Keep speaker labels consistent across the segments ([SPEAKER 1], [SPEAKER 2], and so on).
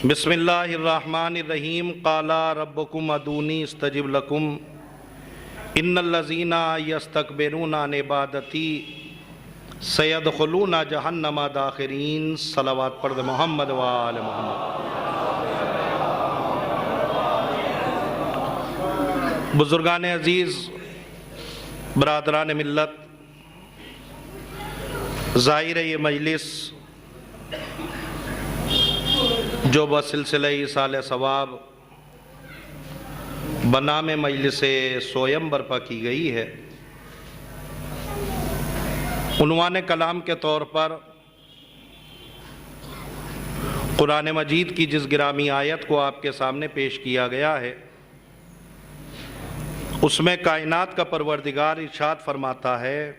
[SPEAKER 1] بسم اللہ الرحمن الرحیم قال ربکم ادعونی استجب لکم ان الذین یستکبرون عن عبادتی سیدخلون جہنم داخرین۔ صلوات پڑھ دے محمد و آل محمد۔ بزرگان عزیز، برادران ملت، ظاہر ہے یہ مجلس جو بسلسلہ ایصال ثواب بنام مجلس سویم برپا کی گئی ہے، عنوان کلام کے طور پر قرآن مجید کی جس گرامی آیت کو آپ کے سامنے پیش کیا گیا ہے، اس میں کائنات کا پروردگار ارشاد فرماتا ہے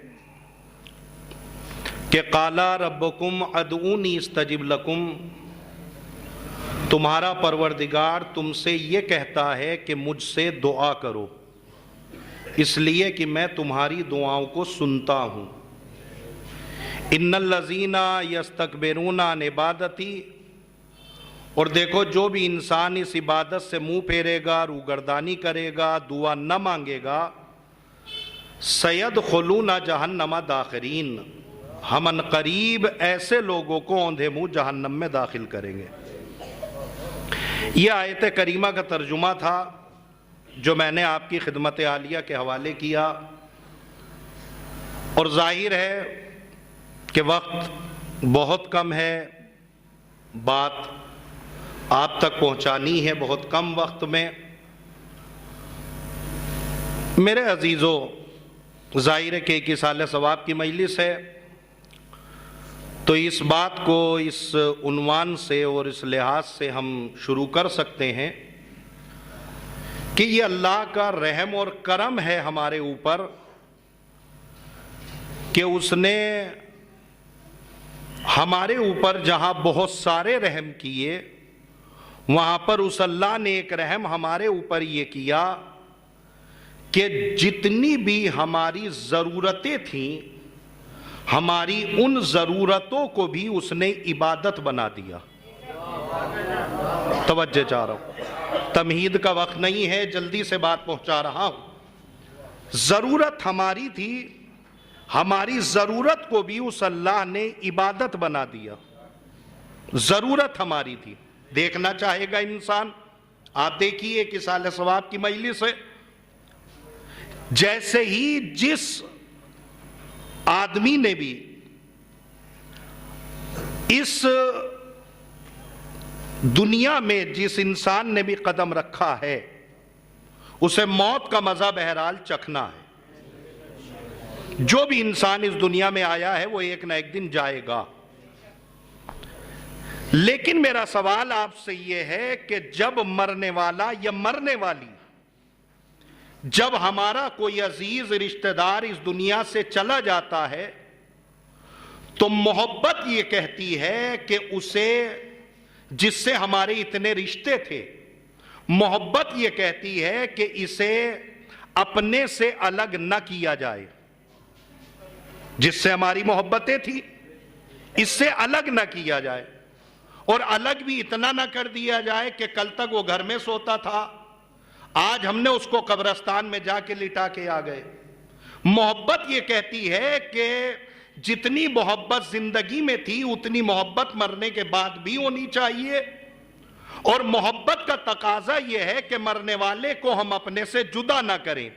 [SPEAKER 1] کہ قال ربکم ادعونی استجب لکم، تمہارا پروردگار تم سے یہ کہتا ہے کہ مجھ سے دعا کرو، اس لیے کہ میں تمہاری دعاؤں کو سنتا ہوں۔ ان الذین یستکبرون عن عبادتی، اور دیکھو جو بھی انسان اس عبادت سے منہ پھیرے گا، روگردانی کرے گا، دعا نہ مانگے گا، سیدخلون جہنم داخرین، ہم ان قریب ایسے لوگوں کو اوندھے منہ جہنم میں داخل کریں گے۔ یہ آیت کریمہ کا ترجمہ تھا جو میں نے آپ کی خدمت عالیہ کے حوالے کیا، اور ظاہر ہے کہ وقت بہت کم ہے، بات آپ تک پہنچانی ہے بہت کم وقت میں۔ میرے عزیزو، ظاہر ہے کہ ایک ایصال ثواب کی مجلس ہے، تو اس بات کو اس عنوان سے اور اس لحاظ سے ہم شروع کر سکتے ہیں کہ یہ اللہ کا رحم اور کرم ہے ہمارے اوپر کہ اس نے ہمارے اوپر جہاں بہت سارے رحم کیے، وہاں پر اس اللہ نے ایک رحم ہمارے اوپر یہ کیا کہ جتنی بھی ہماری ضرورتیں تھیں، ہماری ان ضرورتوں کو بھی اس نے عبادت بنا دیا۔ توجہ چاہ رہا ہوں، تمہید کا وقت نہیں ہے، جلدی سے بات پہنچا رہا ہوں۔ ضرورت ہماری تھی، ہماری ضرورت کو بھی اس اللہ نے عبادت بنا دیا۔ ضرورت ہماری تھی، دیکھنا چاہے گا انسان، آپ دیکھیے کہ ایصال ثواب کی مجلس ہے، جیسے ہی جس آدمی نے بھی اس دنیا میں، جس انسان نے بھی قدم رکھا ہے، اسے موت کا مزہ بہرحال چکھنا ہے۔ جو بھی انسان اس دنیا میں آیا ہے وہ ایک نہ ایک دن جائے گا، لیکن میرا سوال آپ سے یہ ہے کہ جب مرنے والا یا مرنے والی، جب ہمارا کوئی عزیز رشتہ دار اس دنیا سے چلا جاتا ہے، تو محبت یہ کہتی ہے کہ اسے، جس سے ہمارے اتنے رشتے تھے، محبت یہ کہتی ہے کہ اسے اپنے سے الگ نہ کیا جائے۔ جس سے ہماری محبتیں تھیں، اس سے الگ نہ کیا جائے، اور الگ بھی اتنا نہ کر دیا جائے کہ کل تک وہ گھر میں سوتا تھا، آج ہم نے اس کو قبرستان میں جا کے لٹا کے آ گئے۔ محبت یہ کہتی ہے کہ جتنی محبت زندگی میں تھی اتنی محبت مرنے کے بعد بھی ہونی چاہیے، اور محبت کا تقاضا یہ ہے کہ مرنے والے کو ہم اپنے سے جدا نہ کریں۔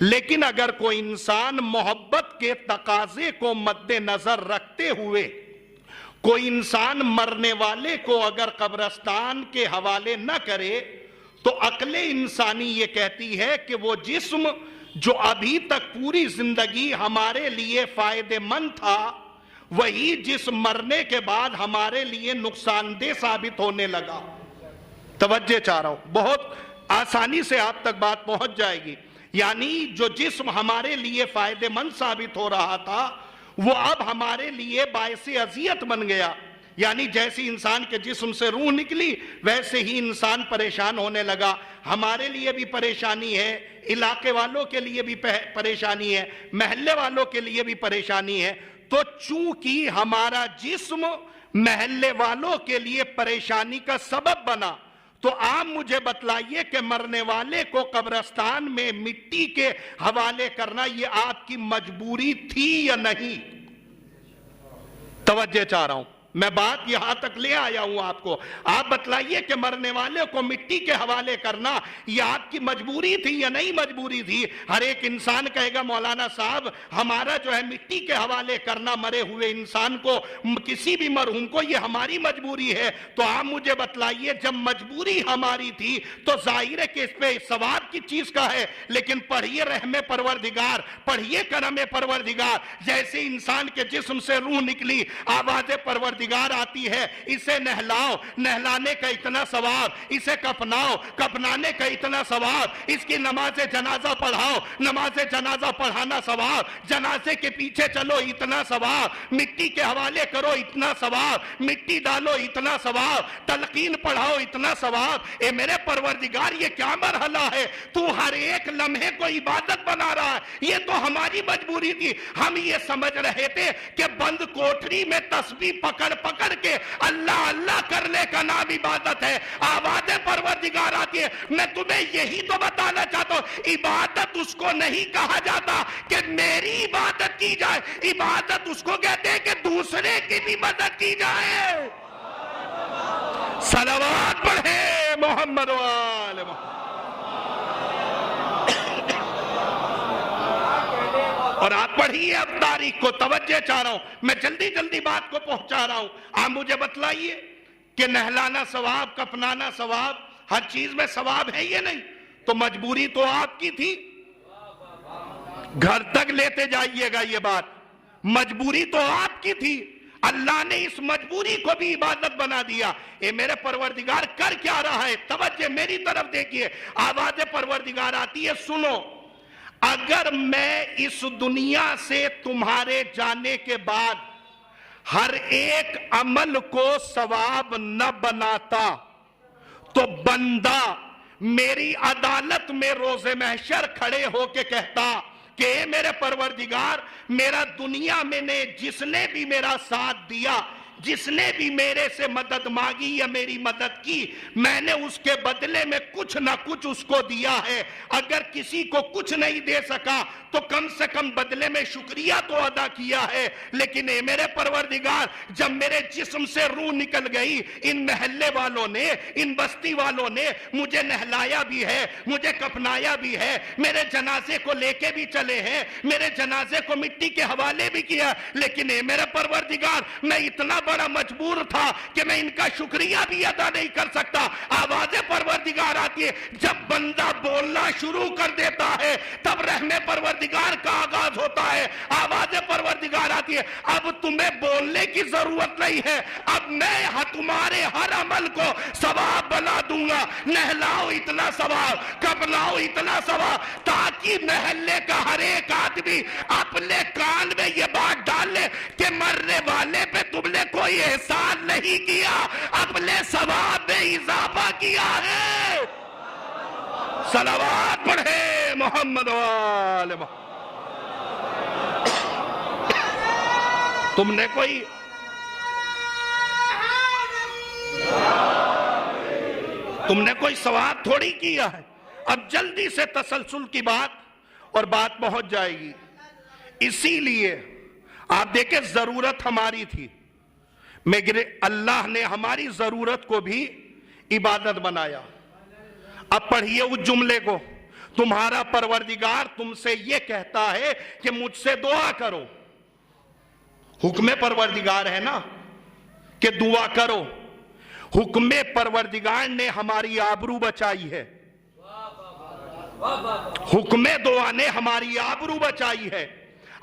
[SPEAKER 1] لیکن اگر کوئی انسان محبت کے تقاضے کو مد نظر رکھتے ہوئے کوئی انسان مرنے والے کو اگر قبرستان کے حوالے نہ کرے، تو عقل انسانی یہ کہتی ہے کہ وہ جسم جو ابھی تک پوری زندگی ہمارے لیے فائدہ مند تھا، وہی جسم مرنے کے بعد ہمارے لیے نقصان دہ ثابت ہونے لگا۔ توجہ چاہ رہا ہوں، بہت آسانی سے آپ تک بات پہنچ جائے گی۔ یعنی جو جسم ہمارے لیے فائدہ مند ثابت ہو رہا تھا، وہ اب ہمارے لیے باعث اذیت بن گیا۔ یعنی جیسی انسان کے جسم سے روح نکلی، ویسے ہی انسان پریشان ہونے لگا۔ ہمارے لیے بھی پریشانی ہے، علاقے والوں کے لیے بھی پریشانی ہے، محلے والوں کے لیے بھی پریشانی ہے۔ تو چونکہ ہمارا جسم محلے والوں کے لیے پریشانی کا سبب بنا، تو آپ مجھے بتلائیے کہ مرنے والے کو قبرستان میں مٹی کے حوالے کرنا یہ آپ کی مجبوری تھی یا نہیں؟ توجہ چاہ رہا ہوں، میں بات یہاں تک لے آیا ہوں آپ کو. آپ بتلائیے کہ مرنے والے کو مٹی کے حوالے کرنا یہ آپ کی مجبوری تھی یا نہیں مجبوری تھی؟ ہر ایک انسان کہے گا مولانا صاحب ہمارا جو ہے مٹی کے حوالے کرنا مرے ہوئے انسان کو، کسی بھی مرحوم کو، یہ ہماری مجبوری ہے. تو آپ مجھے بتلائیے جب مجبوری ہماری تھی تو ظاہر ہے کہ اس پہ ثواب کی چیز کا ہے، لیکن پڑھیے رحم پروردگار، پڑھیے کرم پروردگار. جیسے انسان کے جسم سے روح نکلی، آواز پروردگار آتی ہے، اسے نہلاؤ، نہلانے کا اتنا ثواب، اسے کفناؤ، کفنانے کا اتنا ثواب، اس کی نماز جنازہ پڑھاؤ، نماز جنازہ پڑھانا ثواب، جنازے کے پیچھے چلو اتنا ثواب، مٹی کے حوالے کرو اتنا ثواب، مٹی ڈالو اتنا ثواب، تلقین پڑھاؤ اتنا ثواب. اے میرے پروردگار یہ کیا مرحلہ ہے؟ تو ہر ایک لمحے کو عبادت بنا رہا ہے. یہ تو ہماری مجبوری تھی. ہم یہ سمجھ رہے تھے کہ بند کوٹری میں تسبیح پکڑ کے اللہ اللہ کرنے کا نام عبادت ہے. آواز پروردگار آتی ہے. میں تمہیں یہی تو بتانا چاہتا ہوں، عبادت اس کو نہیں کہا جاتا کہ میری عبادت کی جائے، عبادت اس کو کہتے ہیں کہ دوسرے کی بھی مدد کی جائے. صلوات پڑھے محمد و آل محمد. اور آپ پڑھیے اب تاریخ کو، توجہ چاہ رہا ہوں، میں جلدی بات کو پہنچا رہا ہوں. آپ مجھے بتلائیے کہ نہلانا ثواب، کفنانا ثواب، ہر چیز میں ثواب ہے یہ نہیں؟ تو مجبوری تو آپ کی تھی. گھر تک لیتے جائیے گا یہ بات، مجبوری تو آپ کی تھی. اللہ نے اس مجبوری کو بھی عبادت بنا دیا. اے میرے پروردگار کر کیا رہا ہے؟ توجہ میری طرف دیکھیے. آواز پروردگار آتی ہے، سنو. اگر میں اس دنیا سے تمہارے جانے کے بعد ہر ایک عمل کو ثواب نہ بناتا تو بندہ میری عدالت میں روز محشر کھڑے ہو کے کہتا کہ اے میرے پروردگار، میرا دنیا میں نے جس نے بھی میرا ساتھ دیا، جس نے بھی میرے سے مدد مانگی یا میری مدد کی، میں نے اس کے بدلے میں کچھ نہ کچھ اس کو دیا ہے. اگر کسی کو کچھ نہیں دے سکا تو کم سے کم بدلے میں شکریہ تو ادا کیا ہے. لیکن اے میرے پروردگار، جب میرے جسم سے روح نکل گئی، ان محلے والوں نے، ان بستی والوں نے مجھے نہلایا بھی ہے، مجھے کفنایا بھی ہے، میرے جنازے کو لے کے بھی چلے ہیں، میرے جنازے کو مٹی کے حوالے بھی کیا. لیکن اے میرے پروردگار، میں اتنا بڑا مجبور تھا کہ میں ان کا شکریہ بھی ادا نہیں کر سکتا. آواز پروردگار آتی ہے. جب بندہ بولنا شروع کر دیتا ہے تب رحم پروردگار کا آغاز ہوتا ہے. آواز پروردگار آتی ہے. اب تمہیں بولنے کی ضرورت نہیں ہے، اب میں تمہارے ہر عمل کو ثواب بنا دوں گا. نہلاؤ اتنا ثواب، کفناؤ اتنا ثواب، تاکہ محلے کا ہر ایک آدمی اپنے کان میں یہ بات ڈال لے کہ مرنے والے پہ تم نے کوئی احسان نہیں کیا، اپنے ثواب میں اضافہ کیا ہے. صلوات پڑھے محمد و آل محمد. تم نے کوئی ثواب تھوڑی کیا ہے. اب جلدی سے تسلسل کی بات اور بات پہنچ جائے گی. اسی لیے آپ دیکھیں ضرورت ہماری تھی، مگر اللہ نے ہماری ضرورت کو بھی عبادت بنایا. اب پڑھیے اس جملے کو. تمہارا پروردگار تم سے یہ کہتا ہے کہ مجھ سے دعا کرو. حکم پروردگار ہے نا کہ دعا کرو. حکم پروردگار نے ہماری آبرو بچائی ہے، حکم دعا نے ہماری آبرو بچائی ہے.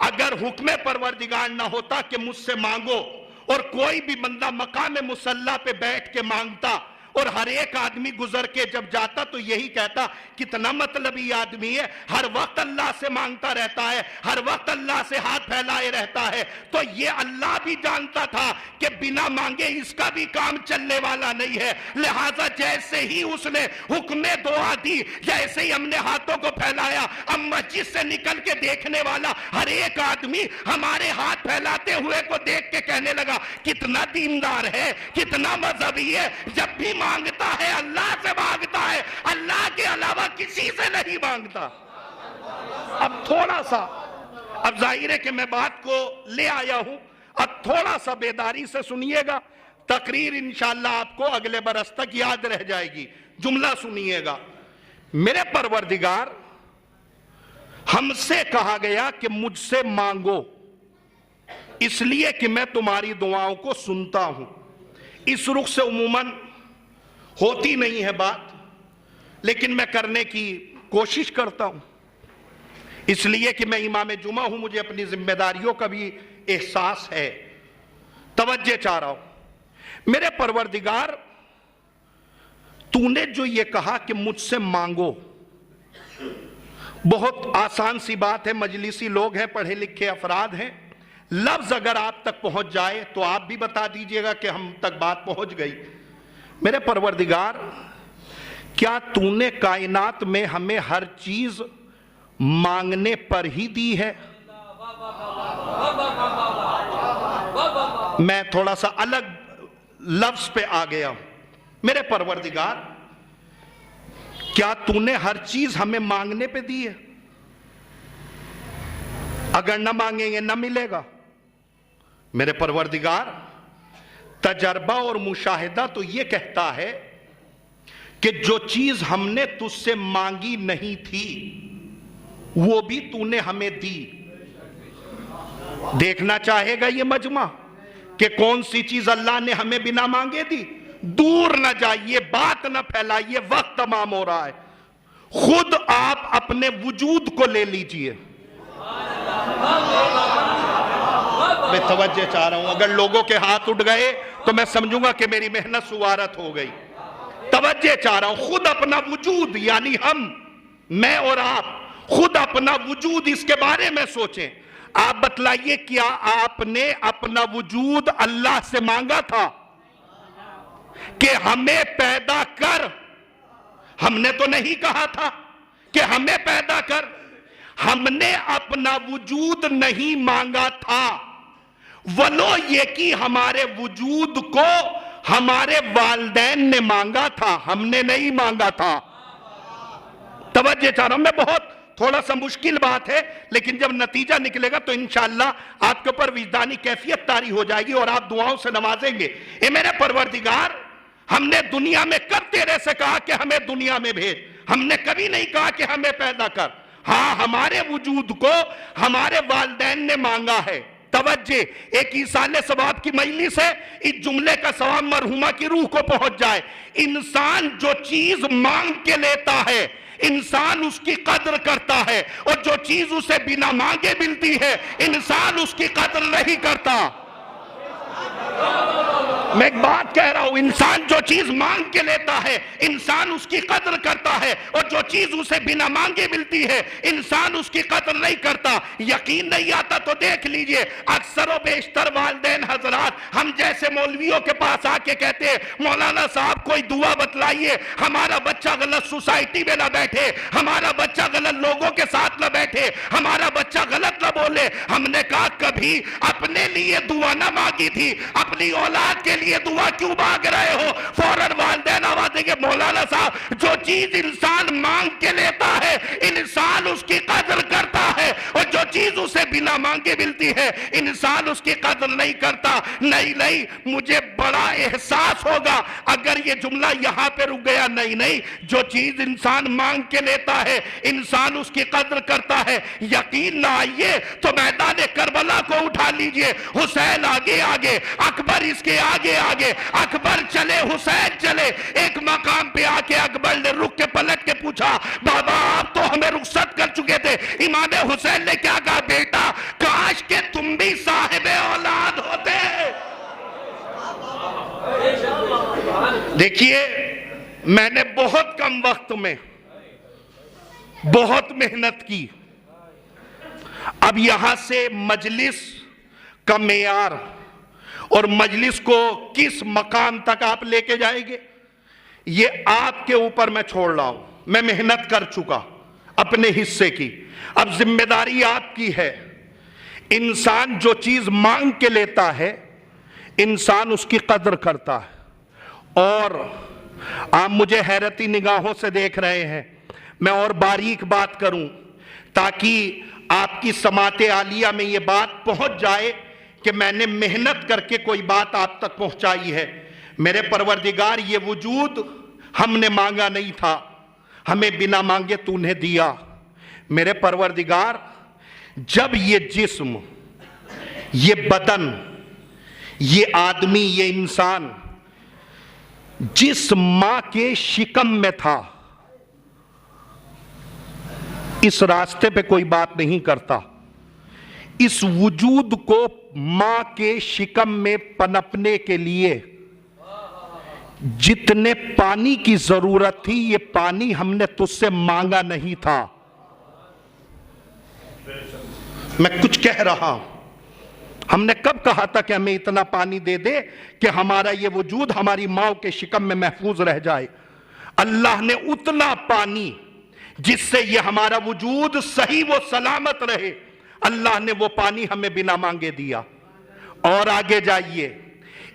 [SPEAKER 1] اگر حکم پروردگار نہ ہوتا کہ مجھ سے مانگو، اور کوئی بھی بندہ مقام مصلی پہ بیٹھ کے مانگتا اور ہر ایک آدمی گزر کے جب جاتا تو یہی کہتا کتنا مطلبی آدمی ہے، ہر وقت اللہ سے مانگتا رہتا ہے، ہر وقت اللہ سے ہاتھ پھیلائے رہتا ہے۔ تو یہ اللہ بھی جانتا تھا کہ بنا مانگے اس کا بھی کام چلنے والا نہیں ہے، لہٰذا جیسے ہی اس نے حکم دعا دی، جیسے ہی ہم نے ہاتھوں کو پھیلایا، اب مسجد سے نکل کے دیکھنے والا ہر ایک آدمی ہمارے ہاتھ پھیلاتے ہوئے کو دیکھ کے کہنے لگا کتنا دیندار ہے، کتنا مذہبی ہے، جب بھی مانگتا ہے اللہ سے مانگتا ہے، اللہ کے علاوہ کسی سے نہیں مانگتا۔ اب تھوڑا سا، اب ظاہر ہے کہ میں بات کو لے آیا ہوں، اب تھوڑا سا بیداری سے سنیے گا، تقریر انشاءاللہ آپ کو اگلے برس تک یاد رہ جائے گی۔ جملہ سنیے گا، میرے پروردگار ہم سے کہا گیا کہ مجھ سے مانگو، اس لیے کہ میں تمہاری دعاؤں کو سنتا ہوں۔ اس رخ سے عموماً ہوتی نہیں ہے بات، لیکن میں کرنے کی کوشش کرتا ہوں، اس لیے کہ میں امام جمعہ ہوں، مجھے اپنی ذمہ داریوں کا بھی احساس ہے۔ توجہ چاہ رہا ہوں، میرے پروردگار تو نے جو یہ کہا کہ مجھ سے مانگو، بہت آسان سی بات ہے، مجلسی لوگ ہیں، پڑھے لکھے افراد ہیں، لفظ اگر آپ تک پہنچ جائے تو آپ بھی بتا دیجئے گا کہ ہم تک بات پہنچ گئی۔ میرے پروردگار کیا تو نے کائنات میں ہمیں ہر چیز مانگنے پر ہی دی ہے؟ میں تھوڑا سا الگ لفظ پہ آ گیا ہوں۔ میرے پروردگار کیا تو نے ہر چیز ہمیں مانگنے پہ دی ہے؟ اگر نہ مانگیں گے نہ ملے گا۔ میرے پروردگار تجربہ اور مشاہدہ تو یہ کہتا ہے کہ جو چیز ہم نے تجھ سے مانگی نہیں تھی وہ بھی تو نے ہمیں دی۔ دیکھنا چاہے گا یہ مجمع کہ کون سی چیز اللہ نے ہمیں بنا مانگے دی؟ دور نہ جائیے، بات نہ پھیلائیے، وقت تمام ہو رہا ہے، خود آپ اپنے وجود کو لے لیجئے۔ میں توجہ چاہ رہا ہوں، اگر لوگوں کے ہاتھ اٹھ گئے تو میں سمجھوں گا کہ میری محنت سوارت ہو گئی۔ توجہ چاہ رہا ہوں، خود اپنا وجود، یعنی ہم، میں اور آپ، خود اپنا وجود، اس کے بارے میں سوچیں۔ آپ بتلائیے کیا آپ نے اپنا وجود اللہ سے مانگا تھا کہ ہمیں پیدا کر؟ ہم نے تو نہیں کہا تھا کہ ہمیں پیدا کر، ہم نے اپنا وجود نہیں مانگا تھا، ولو یہ کہ ہمارے وجود کو ہمارے والدین نے مانگا تھا، ہم نے نہیں مانگا تھا۔ توجہ چاہ رہا ہوں، میں بہت تھوڑا سا مشکل بات ہے، لیکن جب نتیجہ نکلے گا تو انشاءاللہ آپ کے اوپر وجدانی کیفیت طاری ہو جائے گی اور آپ دعاؤں سے نوازیں گے۔ اے میرے پروردگار، ہم نے دنیا میں کب تیرے سے کہا کہ ہمیں دنیا میں بھیج؟ ہم نے کبھی نہیں کہا کہ ہمیں پیدا کر۔ ہاں، ہمارے وجود کو ہمارے والدین نے مانگا ہے۔ توجہ، ایک ایصال ثواب کی مجلس ہے، اس جملے کا ثواب مرحومہ کی روح کو پہنچ جائے۔ انسان جو چیز مانگ کے لیتا ہے انسان اس کی قدر کرتا ہے، اور جو چیز اسے بنا مانگے ملتی ہے انسان اس کی قدر نہیں کرتا۔ میں ایک بات کہہ رہا ہوں، انسان جو چیز مانگ کے لیتا ہے انسان اس کی قدر کرتا ہے، اور جو چیز اسے بنا مانگے ملتی ہے انسان اس کی قدر نہیں کرتا۔ یقین نہیں آتا تو دیکھ لیجئے، اکثر و بیشتر والدین حضرات ہم جیسے مولویوں کے پاس آ کے کہتے ہیں مولانا صاحب کوئی دعا بتلائیے، ہمارا بچہ غلط سوسائٹی میں نہ بیٹھے، ہمارا بچہ غلط لوگوں کے ساتھ نہ بیٹھے، ہمارا بچہ غلط نہ بولے۔ ہم نے کہا کبھی اپنے لیے دعا نہ مانگی تھی، اپنی اولاد کے لیے دعا کیوں مانگ رہے ہو؟ فوراً والدین آواز دیں گے مولانا صاحب جو چیز انسان مانگ کے لیتا ہے انسان اس کی قدر کرتا ہے، اور جو چیز اسے بنا مانگے ملتی ہے انسان اس کی قدر نہیں کرتا۔ نہیں، مجھے بڑا احساس ہوگا اگر یہ جملہ یہاں پہ رک گیا۔ نہیں، جو چیز انسان مانگ کے لیتا ہے انسان اس کی قدر کرتا ہے۔ یقین نہ آئیے تو میدان کربلا کو اٹھا لیجئے، حسین آگے آگے، اکبر اس کے آگے آگے، اکبر چلے حسین چلے۔ ایک مقام پہ آ کے اکبر نے رک کے پلٹ کے پوچھا بابا آپ تو ہمیں رخصت کر چکے تھے۔ امام حسین نے کیا کہا؟ بیٹا کاش کہ تم بھی صاحب اولاد ہوتے۔ دیکھیے میں نے بہت کم وقت میں بہت محنت کی. اب یہاں سے مجلس کا معیار اور مجلس کو کس مقام تک آپ لے کے جائیں گے یہ آپ کے اوپر میں چھوڑ رہا ہوں. میں محنت کر چکا اپنے حصے کی، اب ذمہ داری آپ کی ہے. انسان جو چیز مانگ کے لیتا ہے انسان اس کی قدر کرتا ہے. اور آپ مجھے حیرتی نگاہوں سے دیکھ رہے ہیں، میں اور باریک بات کروں تاکہ آپ کی سماعت عالیہ میں یہ بات پہنچ جائے کہ میں نے محنت کر کے کوئی بات آپ تک پہنچائی ہے. میرے پروردگار یہ وجود ہم نے مانگا نہیں تھا، ہمیں بنا مانگے تو نے دیا. میرے پروردگار جب یہ جسم، یہ بدن، یہ آدمی، یہ انسان جس ماں کے شکم میں تھا، اس راستے پہ کوئی بات نہیں کرتا. اس وجود کو ماں کے شکم میں پنپنے کے لیے جتنے پانی کی ضرورت تھی یہ پانی ہم نے تجھ سے مانگا نہیں تھا. میں کچھ کہہ رہا ہوں، ہم نے کب کہا تھا کہ ہمیں اتنا پانی دے دے کہ ہمارا یہ وجود ہماری ماں کے شکم میں محفوظ رہ جائے. اللہ نے اتنا پانی جس سے یہ ہمارا وجود صحیح و سلامت رہے، اللہ نے وہ پانی ہمیں بنا مانگے دیا. اور آگے جائیے،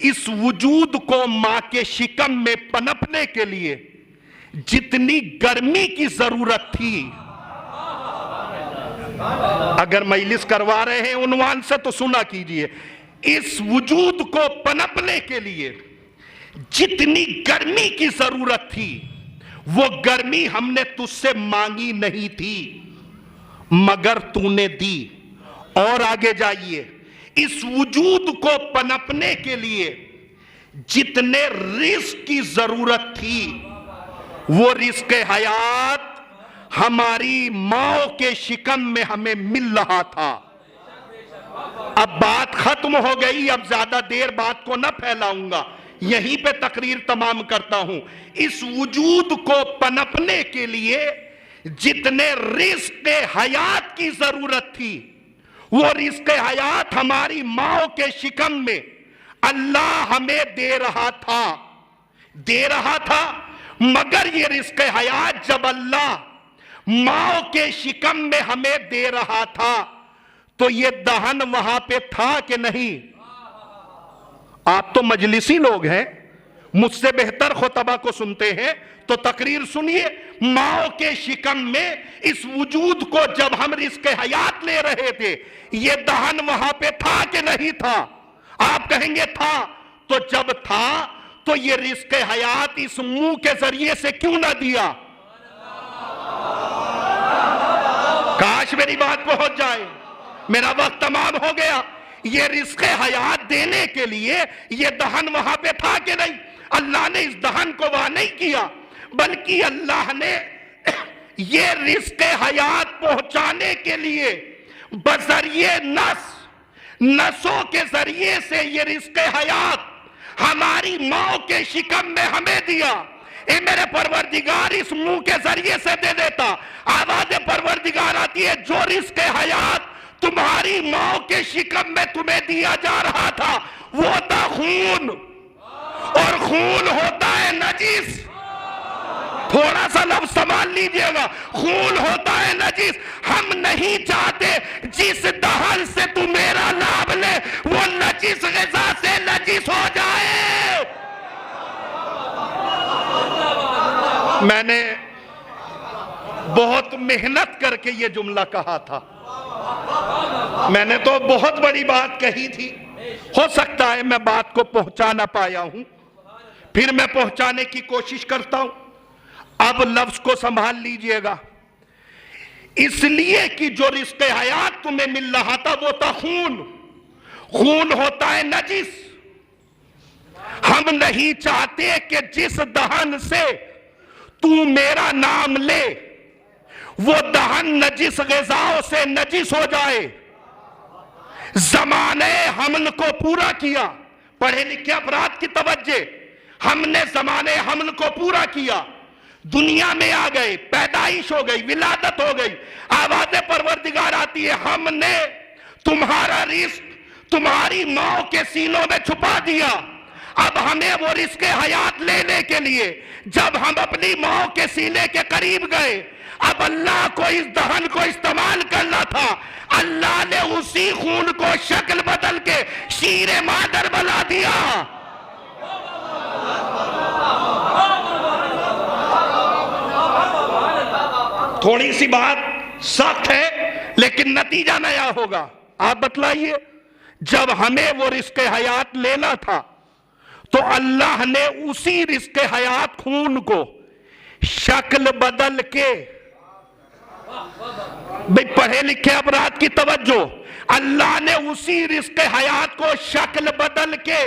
[SPEAKER 1] اس وجود کو ماں کے شکم میں پنپنے کے لیے جتنی گرمی کی ضرورت تھی، اگر مجلس کروا رہے ہیں عنوان سے تو سنا کیجئے، اس وجود کو پنپنے کے لیے جتنی گرمی کی ضرورت تھی وہ گرمی ہم نے تجھ سے مانگی نہیں تھی مگر تو نے دی. اور آگے جائیے، اس وجود کو پنپنے کے لیے جتنے رزق کی ضرورت تھی وہ رزق حیات ہماری ماں کے شکم میں ہمیں مل رہا تھا. اب بات ختم ہو گئی، اب زیادہ دیر بات کو نہ پھیلاؤں گا، یہیں پہ تقریر تمام کرتا ہوں. اس وجود کو پنپنے کے لیے جتنے رزق حیات کی ضرورت تھی وہ رزق حیات ہماری ماں کے شکم میں اللہ ہمیں دے رہا تھا. مگر یہ رزق حیات جب اللہ ماں کے شکم میں ہمیں دے رہا تھا تو یہ دہن وہاں پہ تھا کہ نہیں؟ آپ تو مجلسی لوگ ہیں، مجھ سے بہتر خطبہ کو سنتے ہیں تو تقریر سنیے. ماں کے شکم میں اس وجود کو جب ہم رزق حیات لے رہے تھے یہ دہن وہاں پہ تھا کہ نہیں تھا؟ آپ کہیں گے تھا. تو جب تھا تو یہ رزق حیات اس منہ کے ذریعے سے کیوں نہ دیا؟ کاش میری بات پہنچ جائے، میرا وقت تمام ہو گیا. یہ رزق حیات دینے کے لیے یہ دہن وہاں پہ تھا کہ نہیں؟ اللہ نے اس دہن کو وہاں نہیں کیا بلکہ اللہ نے یہ رزق حیات پہنچانے کے لیے بذریعہ نسوں کے ذریعے سے یہ رزق حیات ہماری ماں کے شکم میں ہمیں دیا. اے میرے پروردگار اس منہ کے ذریعے سے دے دیتا. آواز پروردگار آتی ہے، جو رزق حیات تمہاری ماں کے شکم میں تمہیں دیا جا رہا تھا وہ تھا خون، اور خون ہوتا ہے نجس. تھوڑا سا لفظ سنبھال لیجئے گا، خون ہوتا ہے نجس. ہم نہیں چاہتے جس دہن سے تو میرا لاب لے وہ نجس غذا سے نجس ہو جائے. میں نے بہت محنت کر کے یہ جملہ کہا تھا. میں نے تو بہت بڑی بات کہی تھی، ہو سکتا ہے میں بات کو پہنچا نہ پایا ہوں، پھر میں پہنچانے کی کوشش کرتا ہوں. اب لفظ کو سنبھال لیجئے گا. اس لیے کہ جو رزق حیات تمہیں مل رہا تھا وہ تھا خون. خون ہوتا ہے نجس. ہم نہیں چاہتے کہ جس دہن سے تو میرا نام لے وہ دہن نجس غذاؤں سے نجس ہو جائے. زمانے حمل کو پورا کیا. پڑھے لکھے افراد کی توجہ، ہم نے زمانے حمل کو پورا کیا، دنیا میں آ گئے، پیدائش ہو گئی، ولادت ہو گئی، آواز پروردگار آتی ہے ہم نے تمہارا رزق تمہاری ماں کے سینوں میں چھپا دیا۔ اب ہمیں وہ رزق حیات لینے کے لیے جب ہم اپنی ماں کے سینے کے قریب گئے، اب اللہ کو اس دہن کو استعمال کرنا تھا، اللہ نے اسی خون کو شکل بدل کے شیر مادر بنا دیا۔ تھوڑی سی بات سخت ہے لیکن نتیجہ نیا ہوگا۔ آپ بتلائیے، جب ہمیں وہ رزق حیات لینا تھا تو اللہ نے اسی رزق حیات خون کو شکل بدل کے، بھئی پڑھے لکھے افراد کی توجہ، اللہ نے اسی رزق حیات کو شکل بدل کے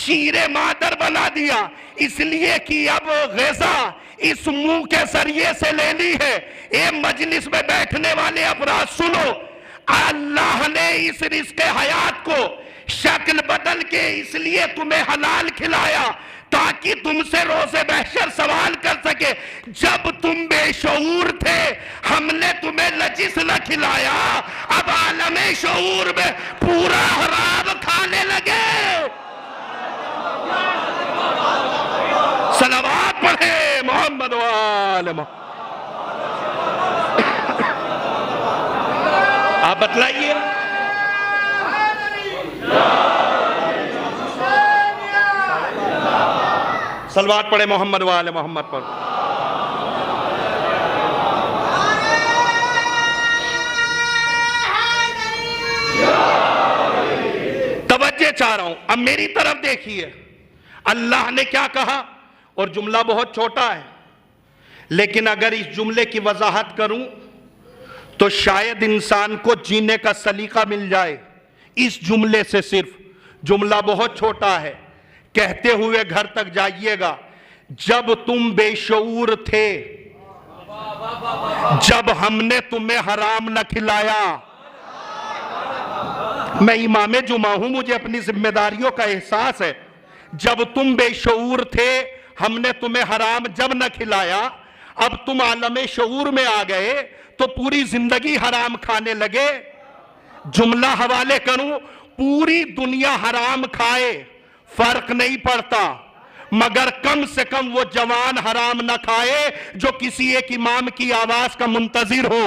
[SPEAKER 1] شیر مادر بنا دیا، اس لیے کہ اب غذا اس منہ کے ذریعے سے لینی ہے۔ اے مجلس میں بیٹھنے والے افراد سنو، اللہ نے اس رزق حیات کو شکل بدل کے اس لیے تمہیں حلال کھلایا تاکہ تم سے روز محشر سوال کر سکے، جب تم بے شعور تھے ہم نے تمہیں لجس نہ کھلایا، اب عالم شعور میں پورا حرام کھانے لگے۔ صلوات پڑھے محمد و آل محمد۔ آپ بتلائیے، صلوات پڑھے محمد و آل محمد پر۔ توجہ چاہ رہا ہوں، اب میری طرف دیکھیے، اللہ نے کیا کہا، اور جملہ بہت چھوٹا ہے لیکن اگر اس جملے کی وضاحت کروں تو شاید انسان کو جینے کا سلیقہ مل جائے اس جملے سے۔ صرف جملہ بہت چھوٹا ہے، کہتے ہوئے گھر تک جائیے گا، جب تم بے شعور تھے، جب ہم نے تمہیں حرام نہ کھلایا۔ میں امام جمعہ ہوں، مجھے اپنی ذمہ داریوں کا احساس ہے۔ جب تم بے شعور تھے ہم نے تمہیں حرام جب نہ کھلایا، اب تم عالم شعور میں آ گئے تو پوری زندگی حرام کھانے لگے۔ جملہ حوالے کروں، پوری دنیا حرام کھائے فرق نہیں پڑتا، مگر کم سے کم وہ جوان حرام نہ کھائے جو کسی ایک امام کی آواز کا منتظر ہو۔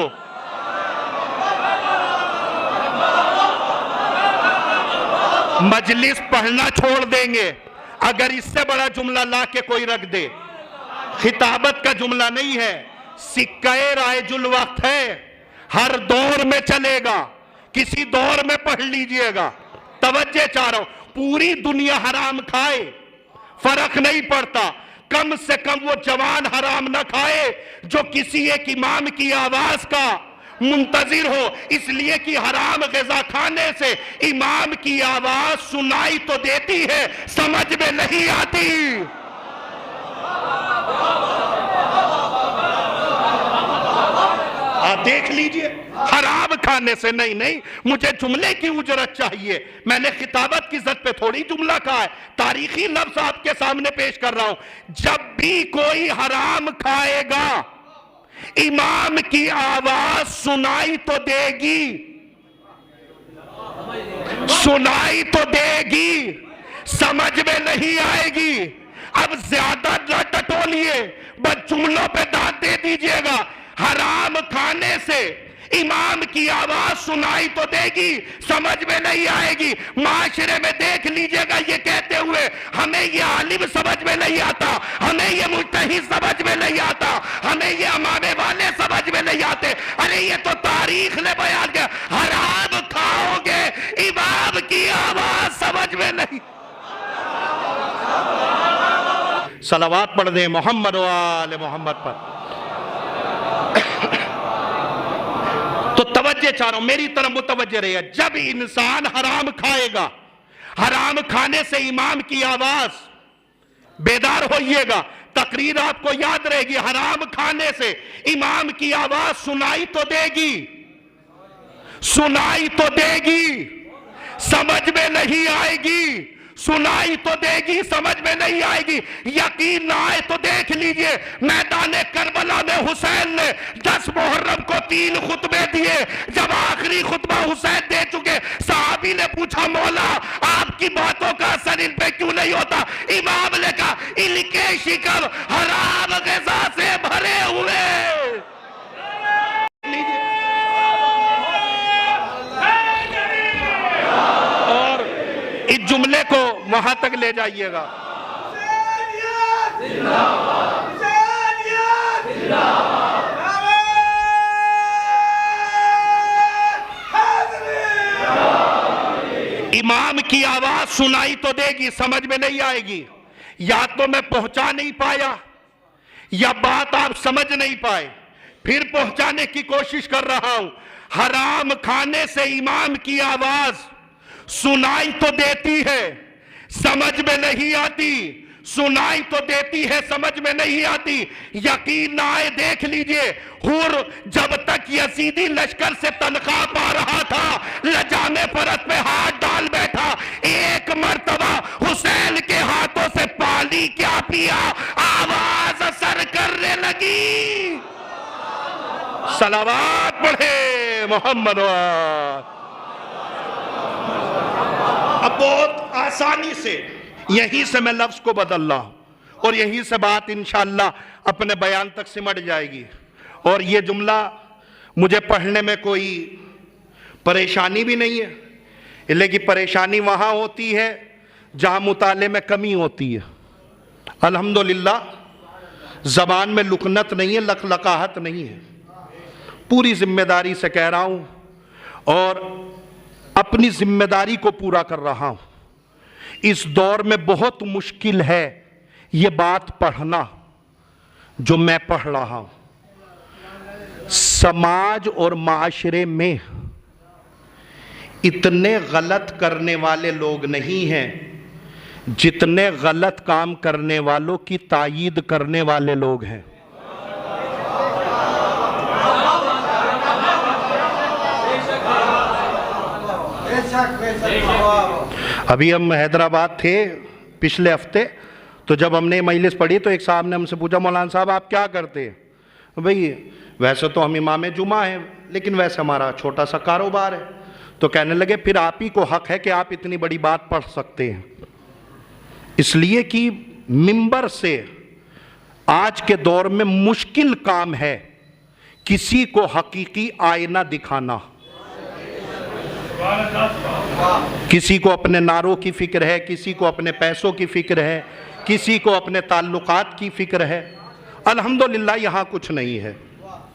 [SPEAKER 1] مجلس پڑھنا چھوڑ دیں گے اگر اس سے بڑا جملہ لا کے کوئی رکھ دے۔ خطابت کا جملہ نہیں ہے، سکہ رائج الوقت ہے، ہر دور میں چلے گا، کسی دور میں پڑھ لیجئے گا۔ توجہ چاہ رہا ہوں، پوری دنیا حرام کھائے فرق نہیں پڑتا، کم سے کم وہ جوان حرام نہ کھائے جو کسی ایک امام کی آواز کا منتظر ہو، اس لیے کہ حرام غذا کھانے سے امام کی آواز سنائی تو دیتی ہے، سمجھ میں نہیں آتی۔ آپ دیکھ لیجئے، حرام کھانے سے نہیں، مجھے جملے کی اجرت چاہیے۔ میں نے خطابت کی ذات پہ تھوڑی جملہ کہا ہے، تاریخی لفظ آپ کے سامنے پیش کر رہا ہوں۔ جب بھی کوئی حرام کھائے گا امام کی آواز سنائی تو دے گی، سنائی تو دے گی، سمجھ میں نہیں آئے گی۔ اب زیادہ نہ ٹٹولیے، بس جملوں پہ داد دے دیجئے گا۔ حرام کھانے سے امام کی آواز سنائی تو دے گی، سمجھ میں نہیں آئے گی۔ معاشرے میں دیکھ لیجئے گا یہ کہتے ہوئے ہمیں یہ عالم سمجھ میں نہیں آتا، ہمیں یہ مجتہد سمجھ میں نہیں آتا، ہمیں یہ امامے والے سمجھ میں نہیں آتے۔ ارے یہ تو تاریخ نے بیان کیا، حرام کھاؤ گے امام کی آواز سمجھ میں نہیں۔ صلوات پڑھ دیں محمد و آل محمد پر۔ تو توجہ چاہ رہا ہوں، میری طرف متوجہ رہے، جب انسان حرام کھائے گا، حرام کھانے سے امام کی آواز، بیدار ہوئیے گا، تقریر آپ کو یاد رہے گی، حرام کھانے سے امام کی آواز سنائی تو دے گی، سنائی تو دے گی، سمجھ میں نہیں آئے گی، سنائی تو دے گی سمجھ میں نہیں آئے گی، یقین نہ آئے تو دیکھ لیجئے میدان کربلا میں حسین نے 10 محرم کو 3 خطبے دیے، جب آخری خطبہ حسین دے چکے صحابی نے پوچھا مولا آپ کی باتوں کا اثر ان پہ کیوں نہیں ہوتا؟ امام نے کہا ان کے شکم حرام غذا سے بھرے ہوئے۔ اور اس جملے کو وہاں تک لے جائیے گا۔ امام کی آواز سنائی تو دے گی سمجھ میں نہیں آئے گی، یا تو میں پہنچا نہیں پایا یا بات آپ سمجھ نہیں پائے، پھر پہنچانے کی کوشش کر رہا ہوں۔ حرام کھانے سے امام کی آواز سنائی تو دیتی ہے سمجھ میں نہیں آتی، سنائی تو دیتی ہے سمجھ میں نہیں آتی، یقین نہ آئے دیکھ لیجئے حور جب تک یزیدی لشکر سے تنخواہ پا رہا تھا لجامِ فرت پہ ہاتھ ڈال بیٹھا، ایک مرتبہ حسین کے ہاتھوں سے پانی کیا پیا، آواز اثر کرنے لگی۔ صلوات پڑھے محمد وآلہ۔ اب بہت آسانی سے یہیں سے میں لفظ کو بدل رہا ہوں اور یہیں سے بات انشاءاللہ اپنے بیان تک سمٹ جائے گی، اور یہ جملہ مجھے پڑھنے میں کوئی پریشانی بھی نہیں ہے، لیکن پریشانی وہاں ہوتی ہے جہاں مطالعے میں کمی ہوتی ہے۔ الحمدللہ زبان میں لکنت نہیں ہے، لقلقاہٹ نہیں ہے، پوری ذمہ داری سے کہہ رہا ہوں اور اپنی ذمہ داری کو پورا کر رہا ہوں۔ اس دور میں بہت مشکل ہے یہ بات پڑھنا جو میں پڑھ رہا ہوں۔ سماج اور معاشرے میں اتنے غلط کرنے والے لوگ نہیں ہیں جتنے غلط کام کرنے والوں کی تائید کرنے والے لوگ ہیں۔ ابھی ہم حیدرآباد تھے پچھلے ہفتے، تو جب ہم نے مجلس پڑھی تو ایک صاحب نے ہم سے پوچھا مولانا صاحب آپ کیا کرتے ہیں؟ بھئی ویسے تو ہم امام جمعہ ہیں لیکن ویسے ہمارا چھوٹا سا کاروبار ہے۔ تو کہنے لگے پھر آپ ہی کو حق ہے کہ آپ اتنی بڑی بات پڑھ سکتے ہیں، اس لیے کہ منبر سے آج کے دور میں مشکل کام ہے کسی کو حقیقی آئینہ دکھانا۔ کسی کو اپنے نعروں کی فکر ہے، کسی کو اپنے پیسوں کی فکر ہے، کسی کو اپنے تعلقات کی فکر ہے۔ الحمدللہ یہاں کچھ نہیں ہے۔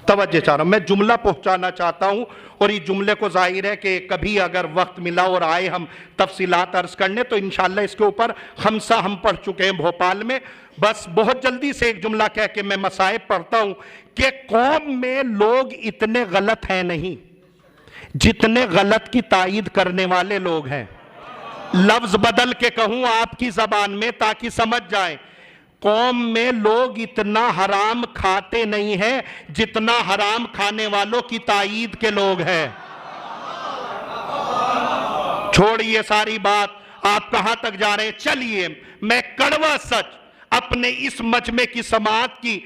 [SPEAKER 1] توجہ چاہ رہا ہوں، میں جملہ پہنچانا چاہتا ہوں، اور اس جملے کو ظاہر ہے کہ کبھی اگر وقت ملا اور آئے ہم تفصیلات عرض کرنے تو انشاءاللہ اس کے اوپر خمسہ ہم پڑھ چکے ہیں بھوپال میں۔ بس بہت جلدی سے ایک جملہ کہہ کے میں مصائب پڑھتا ہوں کہ قوم میں لوگ اتنے غلط ہیں نہیں جتنے غلط کی تائید کرنے والے لوگ ہیں۔ لفظ بدل کے کہوں آپ کی زبان میں تاکہ سمجھ جائیں، قوم میں لوگ اتنا حرام کھاتے نہیں ہیں جتنا حرام کھانے والوں کی تائید کے لوگ ہیں۔ چھوڑیے ساری بات، آپ کہاں تک جا رہے ہیں؟ چلیے میں کڑوا سچ اپنے اس مجمع کی سماعت کی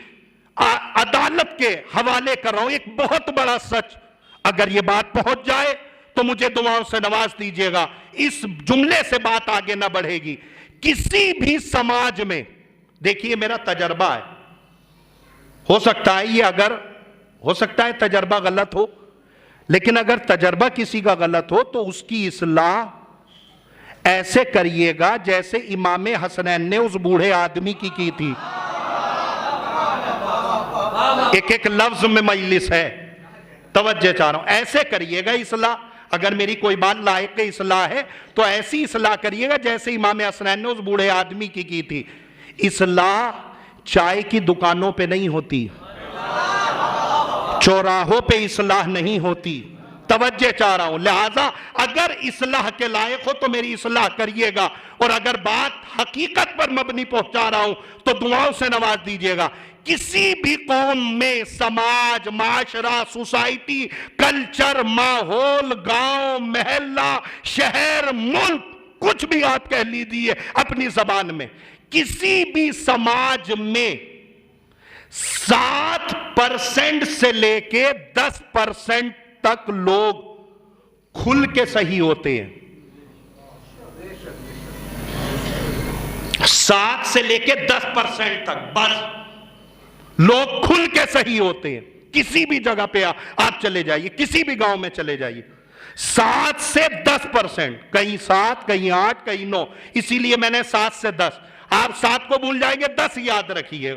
[SPEAKER 1] عدالت کے حوالے کر رہا ہوں، ایک بہت بڑا سچ۔ اگر یہ بات پہنچ جائے تو مجھے دعاؤں سے نواز دیجیے گا، اس جملے سے بات آگے نہ بڑھے گی۔ کسی بھی سماج میں دیکھیے میرا تجربہ ہے، ہو سکتا ہے یہ اگر ہو سکتا ہے تجربہ غلط ہو، لیکن اگر تجربہ کسی کا غلط ہو تو اس کی اصلاح ایسے کریے گا جیسے امام حسنین نے اس بوڑھے آدمی کی تھی۔ ایک ایک لفظ میں مجلس ہے، توجہ چاہ رہا ہوں، ایسے کریے گا اصلاح۔ اگر میری کوئی بات لائق اصلاح ہے تو ایسی اصلاح کریے گا جیسے امام حسنین نے اس بوڑھے آدمی کی تھی۔ اصلاح چائے کی دکانوں پہ نہیں ہوتی، چوراہوں پہ اصلاح نہیں ہوتی، توجہ چاہ رہا ہوں۔ لہٰذا اگر اصلاح کے لائق ہو تو میری اصلاح کریے گا، اور اگر بات حقیقت پر مبنی پہنچا رہا ہوں تو دعاؤں سے نواز دیجیے گا۔ کسی بھی قوم میں سماج، معاشرہ، سوسائٹی، کلچر، ماحول، گاؤں، محلہ، شہر، ملک کچھ بھی آپ کہہ لیجیے اپنی زبان میں، کسی بھی سماج میں 7% سے لے کے 10% تک لوگ کھل کے صحیح ہوتے ہیں. 7 سے لے کے 10% تک بس لوگ کھل کے صحیح ہوتے ہیں. کسی بھی جگہ پہ آپ چلے جائیے، کسی بھی گاؤں میں چلے جائیے، 7 سے 10%، کہیں 7 کہیں 8 کہیں 9. اسی لیے میں نے 7 سے 10. آپ 7 کو بھول جائیں گے، 10 یاد رکھیے.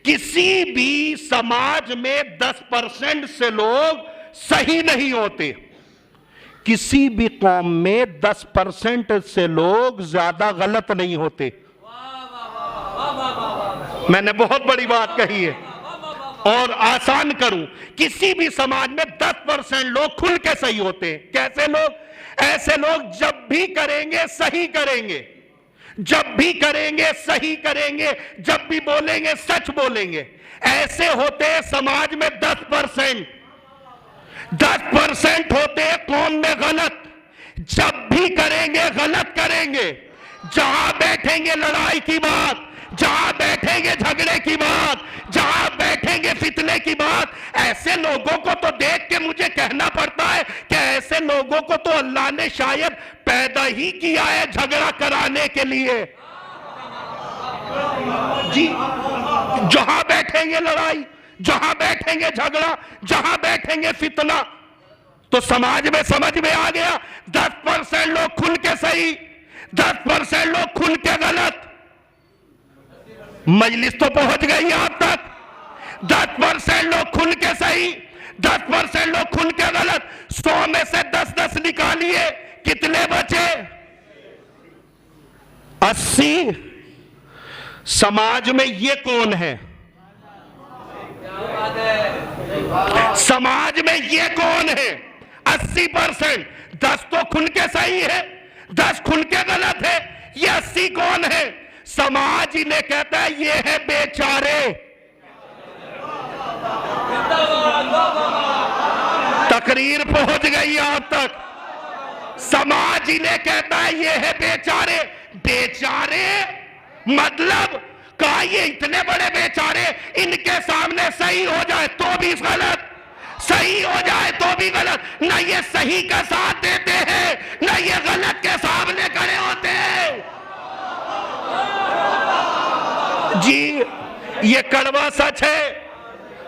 [SPEAKER 1] کسی بھی سماج میں 10% سے لوگ صحیح نہیں ہوتے. کسی بھی قوم میں 10% سے لوگ زیادہ غلط نہیں ہوتے. میں نے بہت بڑی بات کہی ہے اور آسان کروں، کسی بھی سماج میں 10% لوگ کھل کے صحیح ہوتے ہیں. کیسے لوگ؟ ایسے لوگ جب بھی کریں گے صحیح کریں گے، جب بھی کریں گے صحیح کریں گے، جب بھی بولیں گے سچ بولیں گے. ایسے ہوتے ہیں سماج میں 10%. 10% ہوتے ہیں قوم میں غلط، جب بھی کریں گے غلط کریں گے. جہاں بیٹھیں گے لڑائی کی بات، جہاں بیٹھیں گے جھگڑے کی بات، جہاں بیٹھیں گے فتنے کی بات. ایسے لوگوں کو تو دیکھ کے مجھے کہنا پڑتا ہے کہ ایسے لوگوں کو تو اللہ نے شاید پیدا ہی کیا ہے جھگڑا کرانے کے لیے. جی، جہاں بیٹھیں گے لڑائی، جہاں بیٹھیں گے جھگڑا، جہاں بیٹھیں گے فتنہ. تو سماج میں سمجھ میں آ گیا، 10% لوگ کھل کے صحیح، 10% لوگ کھل کے غلط. مجلس تو پہنچ گئی آپ تک. 10% لوگ کھل کے صحیح، 10% لوگ کھل کے غلط. 100 میں سے 10 نکالیے، کتنے بچے؟ 80. سماج میں یہ کون ہے؟ سماج میں یہ کون ہے؟ 80%. 10 تو کھل کے صحیح ہے، 10 کھل کے غلط ہے. یہ 80 کون ہے؟ سماج انہیں کہتا ہے یہ ہے بیچارے. تقریر پہنچ گئی آپ تک. سماج انہیں کہتا ہے یہ ہے بیچارے. بیچارے مطلب کہا یہ اتنے بڑے بیچارے، ان کے سامنے صحیح ہو جائے تو بھی غلط، صحیح ہو جائے تو بھی غلط. نہ یہ صحیح کا ساتھ دیتے ہیں، نہ یہ غلط کے سامنے کھڑے ہوتے ہیں. جی، یہ کڑوا سچ ہے،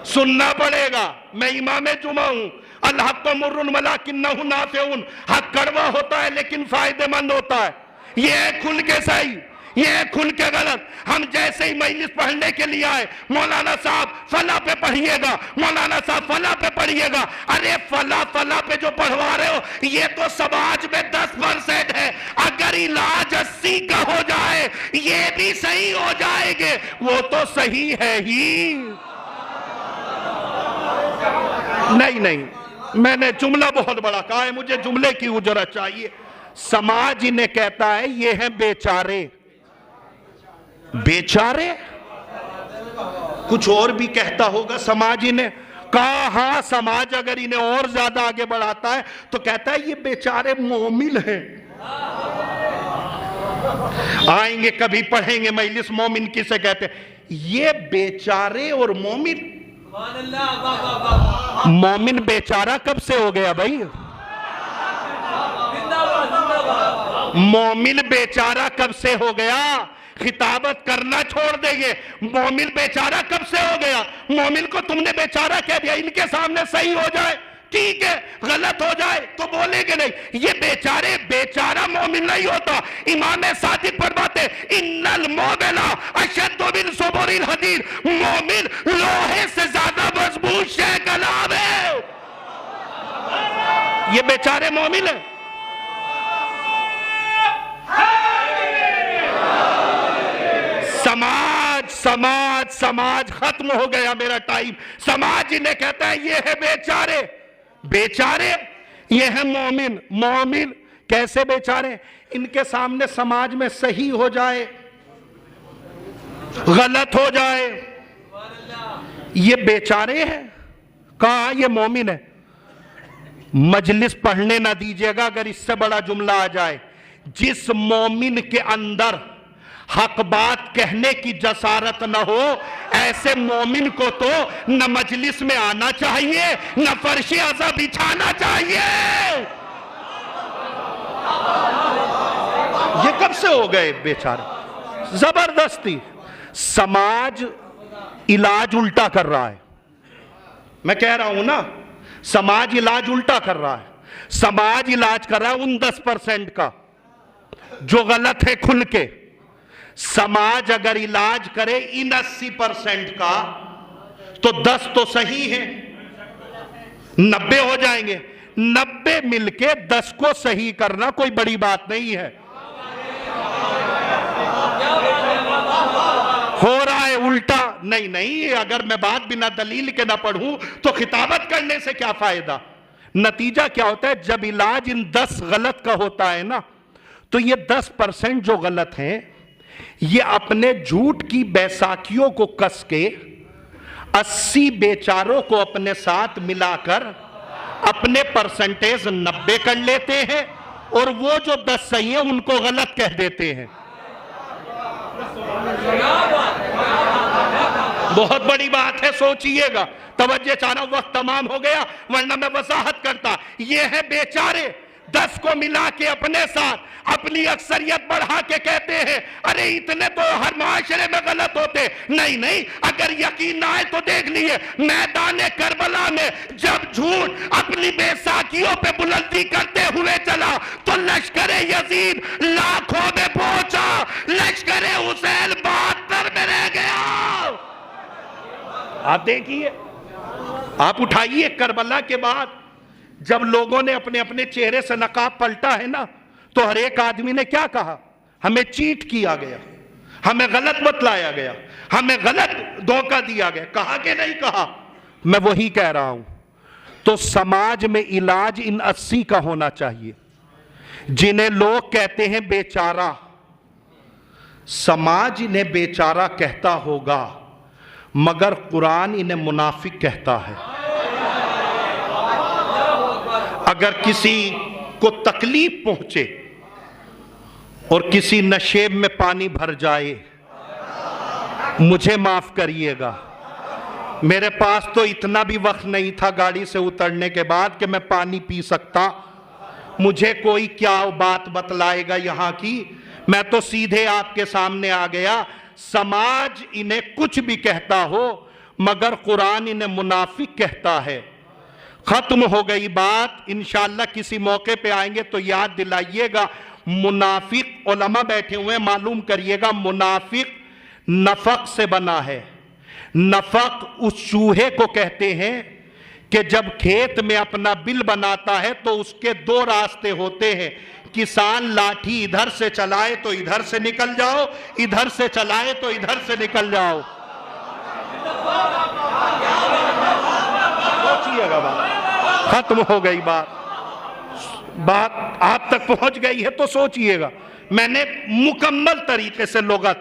[SPEAKER 1] سننا پڑے گا. میں امام جمعہ ہوں. الحق مر ولکنہ نافع. حق کڑوا ہوتا ہے لیکن فائدہ مند ہوتا ہے. یہ ہے کھل کے صحیح، یہ ہے کھل کے غلط. ہم جیسے ہی مجلس پڑھنے کے لیے آئے، مولانا صاحب فلاں پہ پڑھیے گا، مولانا صاحب فلاں پہ پڑھیے گا. ارے فلاں پہ جو پڑھوا رہے ہو یہ تو سماج میں 10% ہے. اگر علاج 80 کا ہو جائے یہ بھی صحیح ہو جائے گے. وہ تو صحیح ہے ہی نہیں. میں نے جملہ بہت بڑا کہا ہے، مجھے جملے کی اجرت چاہیے. سماج انہیں کہتا ہے یہ ہیں بیچارے. بیچارے کچھ اور بھی کہتا ہوگا سماج انہیں. کہا ہاں، سماج اگر انہیں اور زیادہ آگے بڑھاتا ہے تو کہتا ہے یہ بیچارے مومن ہیں. آئیں گے کبھی پڑھیں گے مجلس مومن کسے کہتے ہیں. یہ بیچارے اور مومن، مومن بیچارہ کب سے ہو گیا بھائی؟ مومن بیچارہ کب سے ہو گیا؟ خطابت کرنا چھوڑ دیں گے. مومن بیچارہ کب سے ہو گیا؟ مومن کو تم نے بیچارہ کہہ دیا. ان کے سامنے صحیح ہو جائے ٹھیک ہے، غلط ہو جائے تو بولیں گے نہیں. یہ بیچارے، بیچارہ مومن نہیں ہوتا. امام صادق فرماتے ان المومن اشد من صبر الحدید. مومن لوہے سے زیادہ مضبوط شے کلام ہے. یہ بیچارے مومن ہیں. سماج سماج سماج ختم ہو گیا میرا ٹائم. سماج انہیں کہتا ہے یہ ہے بیچارے. بیچارے یہ ہے مومن. مومن کیسے بیچارے؟ ان کے سامنے سماج میں صحیح ہو جائے، غلط ہو جائے، یہ بیچارے ہیں. کہا یہ مومن ہے. مجلس پڑھنے نہ دیجیے گا اگر اس سے بڑا جملہ آ جائے. جس مومن کے اندر حق بات کہنے کی جسارت نہ ہو، ایسے مومن کو تو نہ مجلس میں آنا چاہیے نہ فرش عزا بچھانا چاہیے۔ یہ کب سے ہو گئے بیچارے؟ زبردستی سماج علاج الٹا کر رہا ہے۔ میں کہہ رہا ہوں نا، سماج علاج الٹا کر رہا ہے۔ سماج علاج کر رہا ہے ان 10% کا جو غلط ہے کھل کے۔ سماج اگر علاج کرے ان 80% کا تو 10 تو صحیح ہے، 90 ہو جائیں گے۔ 90 مل کے 10 کو صحیح کرنا کوئی بڑی بات نہیں ہے۔ ہو رہا ہے الٹا۔ نہیں، اگر میں بات بنا دلیل کے نہ پڑھوں تو خطابت کرنے سے کیا فائدہ؟ نتیجہ کیا ہوتا ہے؟ جب علاج ان 10 غلط کا ہوتا ہے نا، تو یہ 10% جو غلط ہیں یہ اپنے جھوٹ کی بیساکھیوں کو کس کے 80 بیچاروں کو اپنے ساتھ ملا کر اپنے پرسنٹیج 90 کر لیتے ہیں، اور وہ جو 10 صحیح ہیں ان کو غلط کہہ دیتے ہیں۔ بہت بڑی بات ہے، سوچئے گا۔ توجہ چاہنا، وقت تمام ہو گیا ورنہ میں وضاحت کرتا۔ یہ ہے بیچارے 10 کو ملا کے اپنے ساتھ اپنی اکثریت بڑھا کے کہتے ہیں ارے اتنے تو ہر معاشرے میں غلط ہوتے۔ نہیں، اگر یقین نہ آئے تو دیکھ لیے میدان کربلا میں جب جھوٹ اپنی بے ساکھیوں پہ بلندی کرتے ہوئے چلا تو لشکر یزید لاکھوں میں پہنچا، لشکر حسین 72 میں رہ گیا۔ آپ دیکھیے، آپ اٹھائیے کربلا کے بعد جب لوگوں نے اپنے اپنے چہرے سے نقاب پلٹا ہے نا، تو ہر ایک آدمی نے کیا کہا؟ ہمیں چیٹ کیا گیا، ہمیں غلط بتلایا گیا، ہمیں غلط دھوکہ دیا گیا۔ کہا کہ نہیں کہا؟ میں وہی کہہ رہا ہوں۔ تو سماج میں علاج ان 80 کا ہونا چاہیے جنہیں لوگ کہتے ہیں بیچارہ۔ سماج انہیں بیچارہ کہتا ہوگا مگر قرآن انہیں منافق کہتا ہے۔ اگر کسی کو تکلیف پہنچے اور کسی نشیب میں پانی بھر جائے، مجھے معاف کریے گا، میرے پاس تو اتنا بھی وقت نہیں تھا گاڑی سے اترنے کے بعد کہ میں پانی پی سکتا۔ مجھے کوئی کیا بات بتلائے گا یہاں کی، میں تو سیدھے آپ کے سامنے آ گیا۔ سماج انہیں کچھ بھی کہتا ہو مگر قرآن انہیں منافق کہتا ہے۔ ختم ہو گئی بات۔ انشاءاللہ کسی موقع پہ آئیں گے تو یاد دلائیے گا۔ منافق علماء بیٹھے ہوئے، معلوم کریے گا منافق نفق سے بنا ہے۔ نفق اس چوہے کو کہتے ہیں کہ جب کھیت میں اپنا بل بناتا ہے تو اس کے 2 راستے ہوتے ہیں۔ کسان لاٹھی ادھر سے چلائے تو ادھر سے نکل جاؤ، ادھر سے چلائے تو ادھر سے نکل جاؤ۔ سوچئے گا بات، ختم ہو گئی بات آپ تک پہنچ گئی ہے تو سوچئے گا۔ میں نے مکمل طریقے سے لغت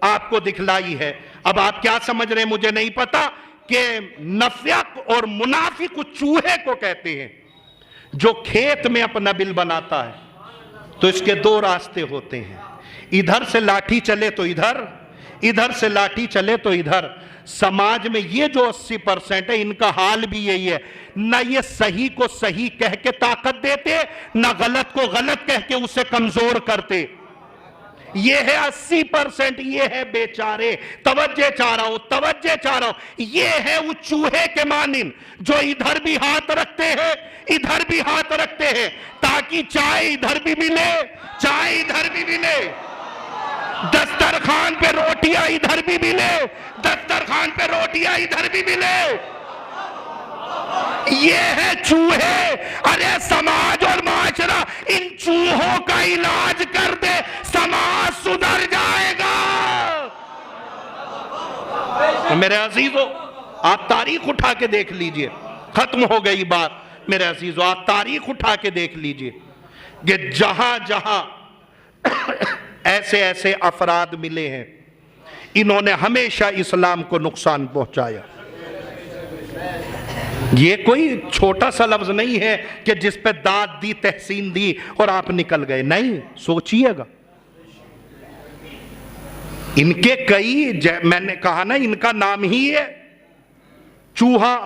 [SPEAKER 1] آپ کو دکھلائی ہے۔ اب آپ کیا سمجھ رہے ہیں مجھے نہیں پتا کہ نفق اور منافق چوہے کو کہتے ہیں جو کھیت میں اپنا بل بناتا ہے۔ تو اس کے 2 راستے ہوتے ہیں، ادھر سے لاٹھی چلے تو ادھر، ادھر سے لاٹھی چلے تو ادھر۔ سماج میں یہ جو 80% ہے ان کا حال بھی یہی ہے، نہ یہ صحیح کو صحیح کہہ کے طاقت دیتے، نہ غلط کو غلط کہہ کے اسے کمزور کرتے۔ یہ ہے 80%، یہ ہے بیچارے۔ توجہ چاہ رہا ہوں، یہ ہے وہ چوہے کے مانند جو ادھر بھی ہاتھ رکھتے ہیں ادھر بھی ہاتھ رکھتے ہیں تاکہ چائے ادھر بھی ملے، چائے ادھر بھی ملے، دسترخوان پہ روٹیاں ادھر بھی ملے، دسترخوان پہ روٹیاں ادھر بھی ملے۔ یہ ہے چوہے۔ ارے سماج اور معاشرہ ان چوہوں کا علاج کر دے، سماج سدھر جائے گا۔ میرے عزیزو، آپ تاریخ اٹھا کے دیکھ لیجئے، ختم ہو گئی بات۔ میرے عزیزو، آپ تاریخ اٹھا کے دیکھ لیجئے کہ جہاں جہاں ایسے ایسے افراد ملے ہیں انہوں نے ہمیشہ اسلام کو نقصان پہنچایا۔ یہ کوئی چھوٹا سا لفظ نہیں ہے کہ جس پہ داد دی، تحسین دی اور آپ نکل گئے، نہیں، سوچئے گا۔ ان کے کئی میں نے کہا نا، ان کا نام ہی ہے چوہا،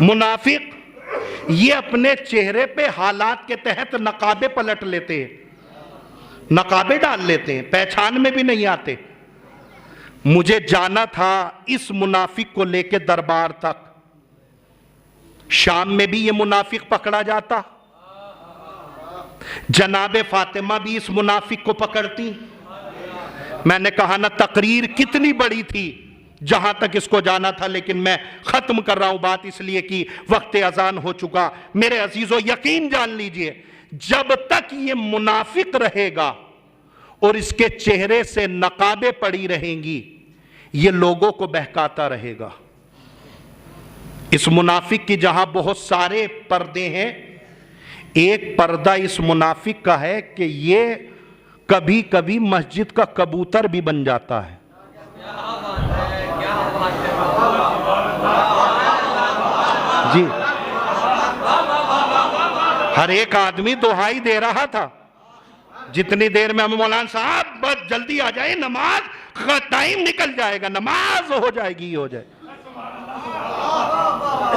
[SPEAKER 1] منافق۔ یہ اپنے چہرے پہ حالات کے تحت نقابے پلٹ لیتے ہیں، نقابے ڈال لیتے ہیں، پہچان میں بھی نہیں آتے۔ مجھے جانا تھا اس منافق کو لے کے دربار تک، شام میں بھی یہ منافق پکڑا جاتا، جناب فاطمہ بھی اس منافق کو پکڑتی۔ میں نے کہا نا تقریر کتنی بڑی تھی جہاں تک اس کو جانا تھا، لیکن میں ختم کر رہا ہوں بات اس لیے کہ وقت اذان ہو چکا۔ میرے عزیزو یقین جان لیجئے، جب تک یہ منافق رہے گا اور اس کے چہرے سے نقابیں پڑی رہیں گی، یہ لوگوں کو بہکاتا رہے گا۔ اس منافق کی جہاں بہت سارے پردے ہیں، ایک پردہ اس منافق کا ہے کہ یہ کبھی کبھی مسجد کا کبوتر بھی بن جاتا ہے۔ جی، ہر ایک آدمی دہائی دے رہا تھا جتنی دیر میں ہم مولانا صاحب بس جلدی آ جائے، نماز کا ٹائم نکل جائے گا، نماز ہو جائے گی، ہو جائے۔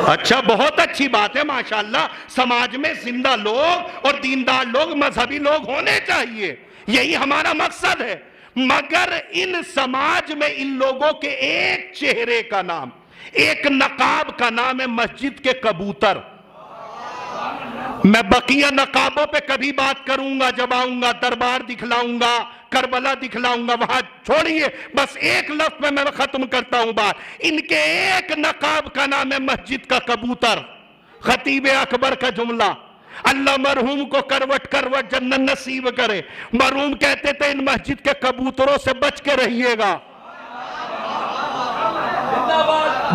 [SPEAKER 1] اچھا، بہت اچھی بات ہے، ماشاءاللہ سماج میں زندہ لوگ اور دیندار لوگ، مذہبی لوگ ہونے چاہیے، یہی ہمارا مقصد ہے۔ مگر ان سماج میں ان لوگوں کے ایک چہرے کا نام، ایک نقاب کا نام ہے مسجد کے کبوتر۔ میں بقیہ نقابوں پہ کبھی بات کروں گا جب آؤں گا، دربار دکھلاؤں گا، کربلا دکھلاؤں گا، وہاں چھوڑیے، بس ایک لفظ میں ختم کرتا ہوں بات۔ ان کے ایک نقاب کا نام ہے مسجد کا کبوتر۔ خطیب اکبر کا جملہ، اللہ مرحوم کو کروٹ کروٹ جنت نصیب کرے، مرحوم کہتے تھے ان مسجد کے کبوتروں سے بچ کے رہیے گا۔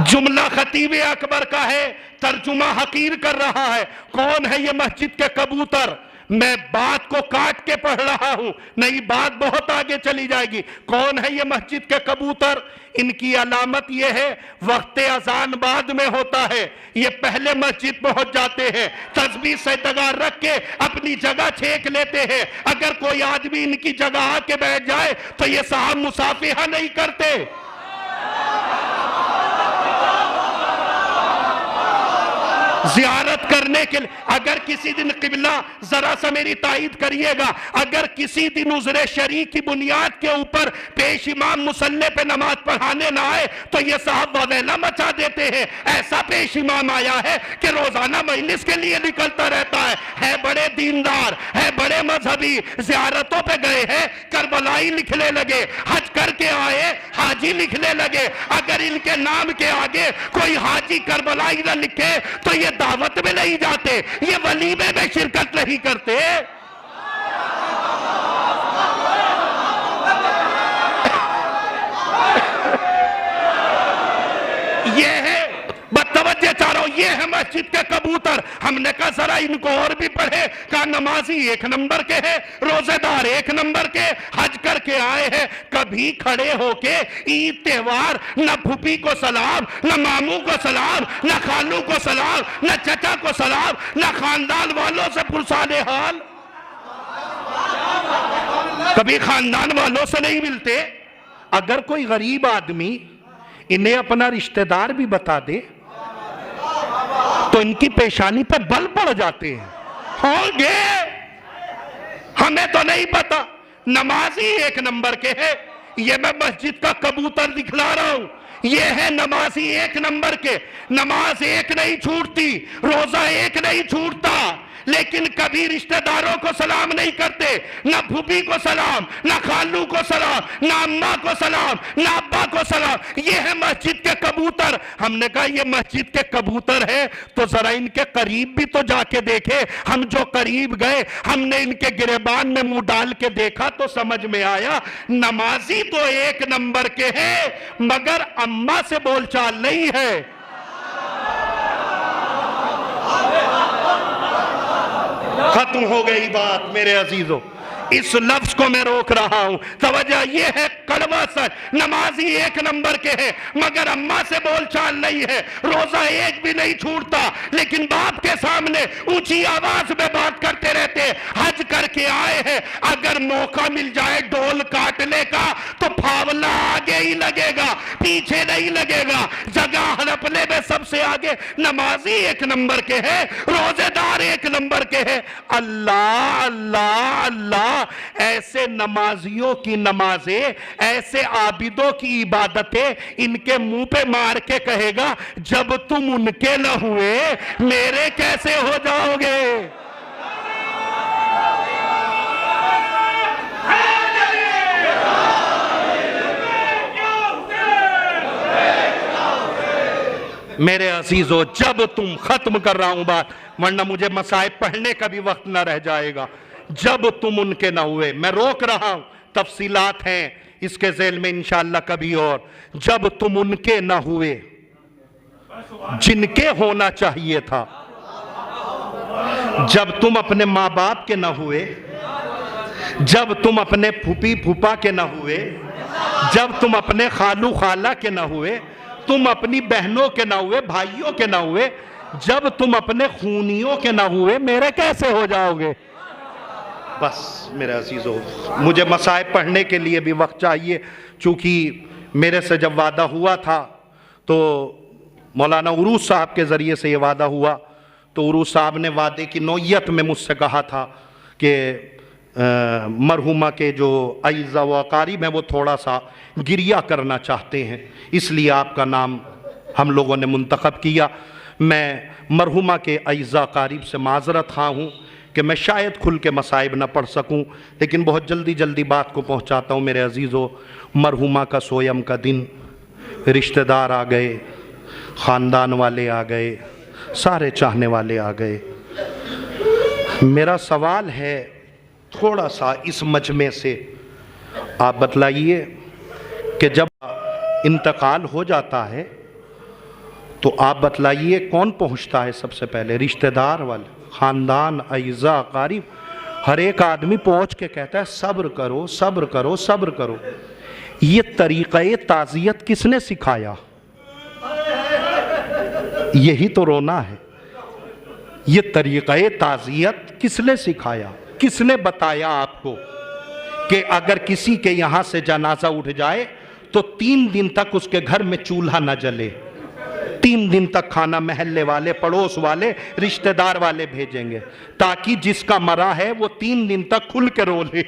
[SPEAKER 1] جملہ خطیب اکبر کا ہے، ترجمہ حقیر کر رہا ہے۔ کون ہے یہ مسجد کے کبوتر؟ میں بات کو کاٹ کے پڑھ رہا ہوں، نہیں بات بہت آگے چلی جائے گی۔ کون ہے یہ مسجد کے کبوتر؟ ان کی علامت یہ ہے، وقت اذان بعد میں ہوتا ہے، یہ پہلے مسجد پہنچ جاتے ہیں، تسبیح سجدگار رکھ کے اپنی جگہ چھینک لیتے ہیں۔ اگر کوئی آدمی ان کی جگہ آ کے بیٹھ جائے تو یہ صاحب مصافحہ نہیں کرتے۔ زیارت کرنے کے لیے اگر کسی دن قبلہ ذرا سا میری تائید کریے گا، اگر کسی دن عذر شرعی کی بنیاد کے اوپر پیش امام مصلی پہ نماز پڑھانے نہ آئے تو یہ صاحب وویلا مچا دیتے ہیں۔ ایسا پیش امام آیا ہے کہ روزانہ مجلس کے لیے نکلتا رہتا ہے بڑے دیندار، ہے بڑے مذہبی، زیارتوں پہ گئے ہیں کربلائی لکھنے لگے، حج کر کے آئے حاجی لکھنے لگے۔ اگر ان کے نام کے آگے کوئی حاجی کربلائی نہ لکھے تو یہ دعوت میں نہیں جاتے، یہ ولیمے میں شرکت نہیں کرتے۔ یہ ہے بتوجہ چاروں، یہ ہے مسجد کے کبوتر۔ ہم نے کہا ذرا ان کو اور بھی پڑھے، کہا نمازی ایک نمبر کے ہیں، روزے دار ایک نمبر کے، حج کر کے آئے ہیں، کبھی کھڑے ہو کے عید تہوار نہ پھوپھی کو سلام، نہ ماموں کو سلام، نہ خالو کو سلام، نہ چچا کو سلام، نہ خاندان والوں سے پرسان حال، کبھی خاندان والوں سے نہیں ملتے۔ اگر کوئی غریب آدمی انہیں اپنا رشتہ دار بھی بتا دے تو ان کی پیشانی پہ بل پڑ جاتے ہیں۔ ہوں گے، ہمیں تو نہیں پتا۔ نمازی ایک نمبر کے ہے، یہ میں مسجد کا کبوتر دکھلا رہا ہوں، یہ ہے نمازی ایک نمبر کے۔ نماز ایک نہیں چھوٹتی، روزہ ایک نہیں چھوٹتا، لیکن کبھی رشتہ داروں کو سلام نہیں کرتے، نہ پھوپھی کو سلام، نہ خالو کو سلام، نہ اماں کو سلام، نہ ابا کو سلام۔ یہ ہے مسجد کے کبوتر۔ ہم نے کہا یہ مسجد کے کبوتر ہے تو ذرا ان کے قریب بھی تو جا کے دیکھے۔ ہم جو قریب گئے، ہم نے ان کے گریبان میں منہ ڈال کے دیکھا تو سمجھ میں آیا نمازی تو ایک نمبر کے ہیں مگر اماں سے بول چال نہیں ہے۔ ختم ہو گئی بات میرے عزیزو۔ اس لفظ کو میں روک رہا ہوں. توجہ یہ ہے کڑوا سچ، نمازی 1 نمبر کے ہیں مگر اماں سے بول چال نہیں ہے، روزہ ایک بھی نہیں چھوڑتا لیکن باپ کے سامنے اونچی آواز میں بات کرتے رہتے. حج کر کے آئے ہیں، اگر موقع مل جائے ڈول کاٹنے کا تو پھاولا آگے ہی لگے گا، پیچھے نہیں لگے گا. جگہ ہڑپنے میں سب سے آگے نمازی 1 نمبر کے ہیں، روزے دار 1 نمبر کے ہیں. اللہ اللہ اللہ، ایسے نمازیوں کی نمازیں، ایسے عابدوں کی عبادتیں ان کے منہ پہ مار کے کہے گا جب تم ان کے نہ ہوئے میرے کیسے ہو جاؤ گے. میرے عزیزو، جب تم، ختم کر رہا ہوں بات ورنہ مجھے مصائب پڑھنے کا بھی وقت نہ رہ جائے گا، جب تم ان کے نہ ہوئے، میں روک رہا ہوں، تفصیلات ہیں اس کے ذیل میں انشاءاللہ کبھی اور. جب تم ان کے نہ ہوئے جن کے ہونا چاہیے تھا، جب تم اپنے ماں باپ کے نہ ہوئے، جب تم اپنے پھوپھی پھوپا کے نہ ہوئے، جب تم اپنے خالو خالہ کے نہ ہوئے، تم اپنی بہنوں کے نہ ہوئے، بھائیوں کے نہ ہوئے، جب تم اپنے خونیوں کے نہ ہوئے میرے کیسے ہو جاؤ گے. بس میرے عزیزو، مجھے مصائب پڑھنے کے لیے بھی وقت چاہیے، چونکہ میرے سے جب وعدہ ہوا تھا تو مولانا عروس صاحب کے ذریعے سے یہ وعدہ ہوا تو عروس صاحب نے وعدے کی نوعیت میں مجھ سے کہا تھا کہ مرحومہ کے جو اعزاء و اقارب ہیں وہ تھوڑا سا گریہ کرنا چاہتے ہیں، اس لیے آپ کا نام ہم لوگوں نے منتخب کیا. میں مرحومہ کے اعزاء اقارب سے معذرت خواہ ہوں کہ میں شاید کھل کے مصائب نہ پڑھ سکوں، لیکن بہت جلدی بات کو پہنچاتا ہوں. میرے عزیزو، مرحومہ کا سویم کا دن، رشتہ دار آ گئے، خاندان والے آ گئے، سارے چاہنے والے آ گئے. میرا سوال ہے تھوڑا سا اس مجمع سے، آپ بتلائیے کہ جب انتقال ہو جاتا ہے تو آپ بتلائیے کون پہنچتا ہے سب سے پہلے؟ رشتہ دار والے، خاندان، اعزاء اقارب، ہر ایک آدمی پہنچ کے کہتا ہے صبر کرو صبر کرو صبر کرو. یہ طریقہ تعزیت کس نے سکھایا؟ یہی تو رونا ہے. یہ طریقہ تعزیت کس نے سکھایا؟ کس نے بتایا آپ کو کہ اگر کسی کے یہاں سے جنازہ اٹھ جائے تو 3 دن تک اس کے گھر میں چولہا نہ جلے، 3 دن تک کھانا محلے والے، پڑوس والے، رشتہ دار والے بھیجیں گے تاکہ جس کا مرا ہے وہ 3 دن تک کھل کے رو لے.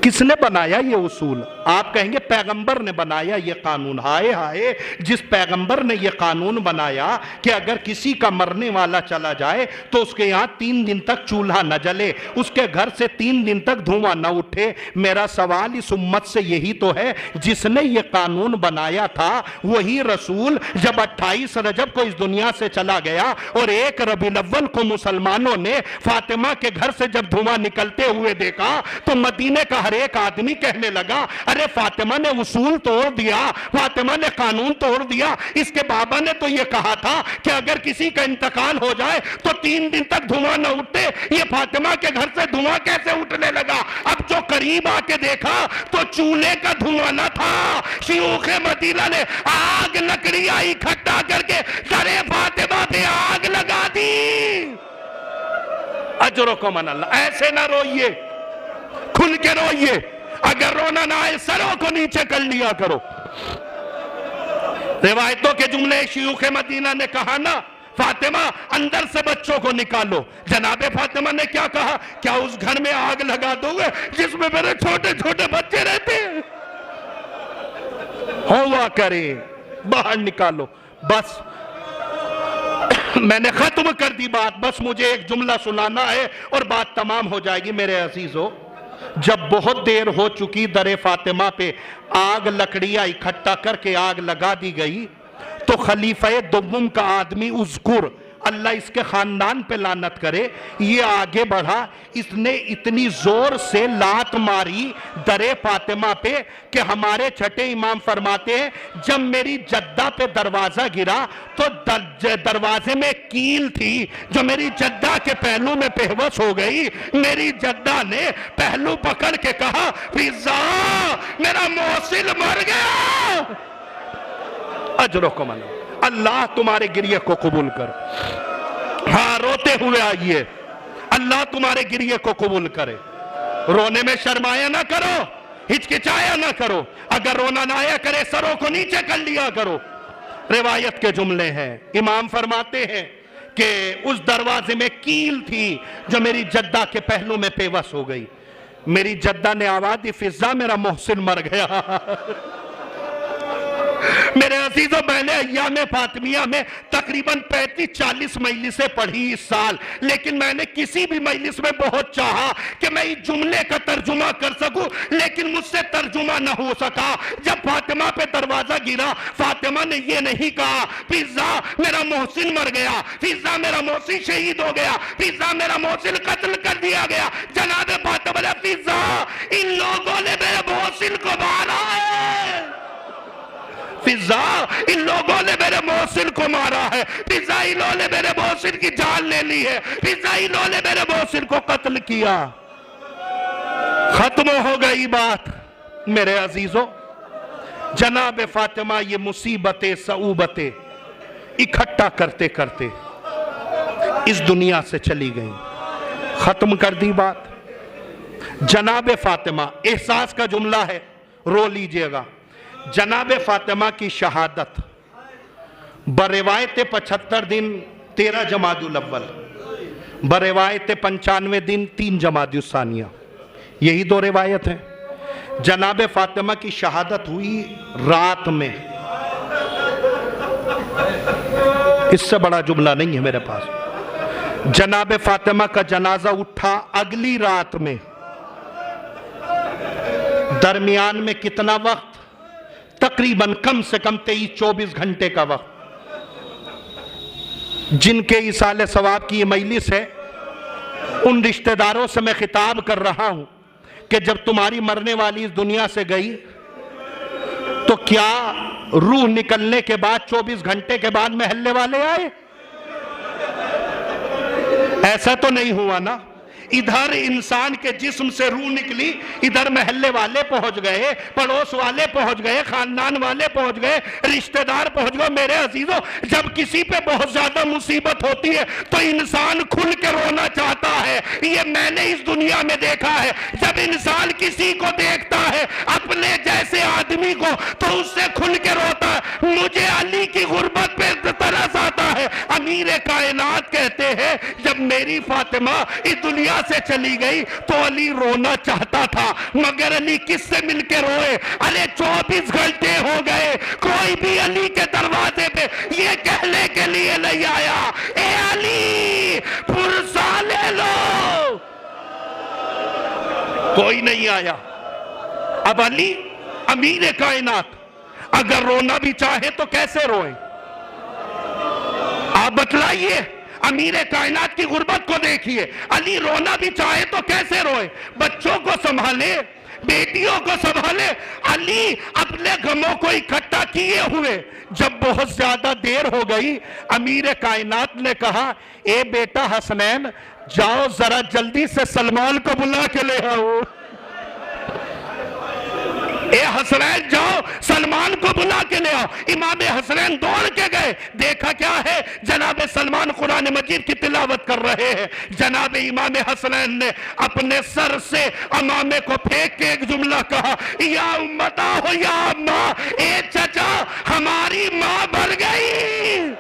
[SPEAKER 1] کس نے بنایا یہ اصول؟ آپ کہیں گے پیغمبر نے بنایا یہ قانون. ہائے ہائے، جس پیغمبر نے یہ قانون بنایا کہ اگر کسی کا مرنے والا چلا جائے تو اس کے یہاں 3 دن تک چولہا نہ جلے، اس کے گھر سے 3 دن تک دھواں نہ اٹھے. میرا سوال اس امت سے یہی تو ہے، جس نے یہ قانون بنایا تھا وہی رسول جب 28 رجب کو اس دنیا سے چلا گیا اور 1 ربیع الاول کو مسلمانوں نے فاطمہ کے گھر سے جب دھواں نکلتے ہوئے دیکھا تو مدینے کا ہر ایک آدمی کہنے لگا ارے فاطمہ نے اصول توڑ دیا، فاطمہ نے قانون توڑ دیا. اس کے بابا نے تو یہ کہا تھا کہ اگر کسی کا انتقال ہو جائے تو 3 دن تک دھواں نہ اٹھے. یہ فاطمہ کے گھر سے دھواں کیسے اٹھنے لگا؟ اب جو قریب آ کے دیکھا تو چولہے کا دھواں نہ تھا. شیوخ مدینہ نے آگ لکڑیاں اکٹھا کر کے در فاطمہ پہ آگ لگا دی. اجرکم علی اللہ. ایسے نہ روئیے، کھل کے روئیے. اگر رونا نہ آئے سروں کو نیچے کر لیا کرو. روایتوں کے جملے شیوخ مدینہ نے کہا نا فاطمہ اندر سے بچوں کو نکالو. جناب فاطمہ نے کیا کہا؟ کیا اس گھر میں آگ لگا دو گے جس میں میرے چھوٹے چھوٹے بچے رہتے ہیں؟ ہوا کرے، باہر نکالو. بس میں نے ختم کر دی بات، بس مجھے ایک جملہ سنانا ہے اور بات تمام ہو جائے گی. میرے عزیزو، جب بہت دیر ہو چکی در فاطمہ پہ آگ لکڑیاں اکٹھا کر کے آگ لگا دی گئی تو خلیفہ دوم کا آدمی اذکر اللہ اس کے خاندان پہ لعنت کرے، یہ آگے بڑھا، اس نے اتنی زور سے لات ماری در فاطمہ پہ کہ ہمارے چھٹے امام فرماتے ہیں جب میری جدہ پہ دروازہ گرا تو دروازے میں کیل تھی جو میری جدہ کے پہلو میں پیوس ہو گئی۔ میری جدہ نے پہلو پکڑ کے کہا فضا میرا محسن مر گیا۔ اجرکم اللہ تمہارے گریہ کو قبول کر، ہاں روتے ہوئے آئیے، اللہ تمہارے گریہ کو قبول کرے۔ رونے میں شرمایا نہ کرو، ہچکچایا نہ کرو، اگر رونا نہ آیا کرے سروں کو نیچے کر لیا کرو۔ روایت کے جملے ہیں، امام فرماتے ہیں کہ اس دروازے میں کیل تھی جو میری جدہ کے پہلو میں پیوس ہو گئی۔ میری جدہ نے آواز دی فضا میرا محسن مر گیا۔ میرے عزیزوں میں نے ایام فاطمیہ میں تقریباً 35-40 مجلسیں پڑھی اس سال، لیکن میں نے کسی بھی مجلس میں بہت چاہا کہ میں اس جملے کا ترجمہ کر سکوں، لیکن مجھ سے ترجمہ نہ ہو سکا۔ جب فاطمہ پہ دروازہ گرا، فاطمہ نے یہ نہیں کہا فضا میرا محسن مر گیا، فضا میرا محسن شہید ہو گیا، فضا میرا محسن قتل کر دیا گیا۔ جناب فاطمہ نے فضا ان لوگوں نے میرے محسن کو مارا ہے، فضا ان لوگوں نے میرے محسن کو مارا ہے، فضا انہوں نے میرے محسن کی جان لے لی ہے، فضا انہوں نے میرے محسن کو قتل کیا۔ ختم ہو گئی بات۔ میرے عزیزوں جناب فاطمہ یہ مصیبتیں صعوبتیں اکٹھا کرتے کرتے اس دنیا سے چلی گئیں، ختم کر دی بات۔ جناب فاطمہ احساس کا جملہ ہے، رو لیجئے گا۔ جناب فاطمہ کی شہادت بروایت 75 دن 13 جمادی الاول، بروایت 95 دن 3 جمادی الثانیہ، یہی دو روایت ہیں۔ جناب فاطمہ کی شہادت ہوئی رات میں، اس سے بڑا جملہ نہیں ہے میرے پاس۔ جناب فاطمہ کا جنازہ اٹھا اگلی رات میں، درمیان میں کتنا وقت؟ تقریباً کم سے کم 23-24 گھنٹے کا وقت۔ جن کے ایصال ثواب کی یہ مجلس ہے ان رشتہ داروں سے میں خطاب کر رہا ہوں کہ جب تمہاری مرنے والی اس دنیا سے گئی تو کیا روح نکلنے کے بعد 24 گھنٹے کے بعد محلے والے آئے؟ ایسا تو نہیں ہوا نا؟ ادھر انسان کے جسم سے روح نکلی، ادھر محلے والے پہنچ گئے، پڑوس والے پہنچ گئے، خاندان والے پہنچ گئے، رشتہ دار پہنچ گئے۔ میرے عزیزوں جب کسی پہ بہت زیادہ مصیبت ہوتی ہے تو انسان کھل کے رونا چاہتا ہے، یہ میں نے اس دنیا میں دیکھا ہے۔ جب انسان کسی کو دیکھتا ہے اپنے جیسے آدمی کو تو اس سے کھل کے روتا ہے۔ مجھے علی کی غربت پہ ترس آتا ہے۔ امیر کائنات کہتے ہیں جب میری فاطمہ اس دنیا سے چلی گئی تو علی رونا چاہتا تھا، مگر علی کس سے مل کے روئے؟ علی 24 گھنٹے ہو گئے، کوئی بھی علی کے دروازے پہ یہ کہنے کے لیے نہیں آیا اے علی پرسا لے لو، کوئی نہیں آیا۔ اب علی امیر کائنات اگر رونا بھی چاہے تو کیسے روئے؟ آپ بتلائیے۔ امیر کائنات کی غربت کو دیکھیے، علی رونا بھی چاہے تو کیسے روئے؟ بچوں کو سنبھالے، بیٹیوں کو سنبھالے، علی اپنے غموں کو اکٹھا کیے ہوئے۔ جب بہت زیادہ دیر ہو گئی امیر کائنات نے کہا اے بیٹا حسنین جاؤ ذرا جلدی سے سلمان کو بلا کے لے آؤ، اے حسنین جاؤ سلمان کو بلا کے لے آؤ۔ امام حسنین دوڑ کے گئے، دیکھا کیا ہے؟ جناب سلمان قرآن مجید کی تلاوت کر رہے ہیں۔ جناب امام حسنین نے اپنے سر سے امامے کو پھینک کے ایک جملہ کہا یا امتا ہو یا اماں، اے چچا ہماری ماں مر گئی۔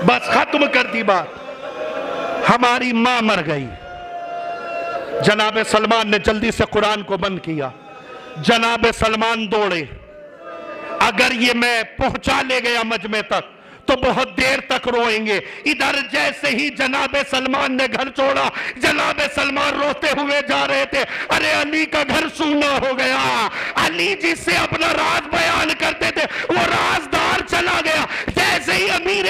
[SPEAKER 1] بس ختم کر دی بات، ہماری ماں مر گئی۔ جناب سلمان نے جلدی سے قرآن کو بند کیا۔ جناب سلمان دوڑے، اگر یہ میں پہنچا لے گیا مجمع تک تو بہت دیر تک روئیں گے۔ ادھر جیسے ہی جناب سلمان نے گھر چھوڑا، جناب سلمان روتے ہوئے جا رہے تھے، ارے علی کا گھر سونا ہو گیا۔ علی جس سے اپنا راز بیان کرتے تھے وہ رازدار چلا گیا۔ جیسے ہی امیر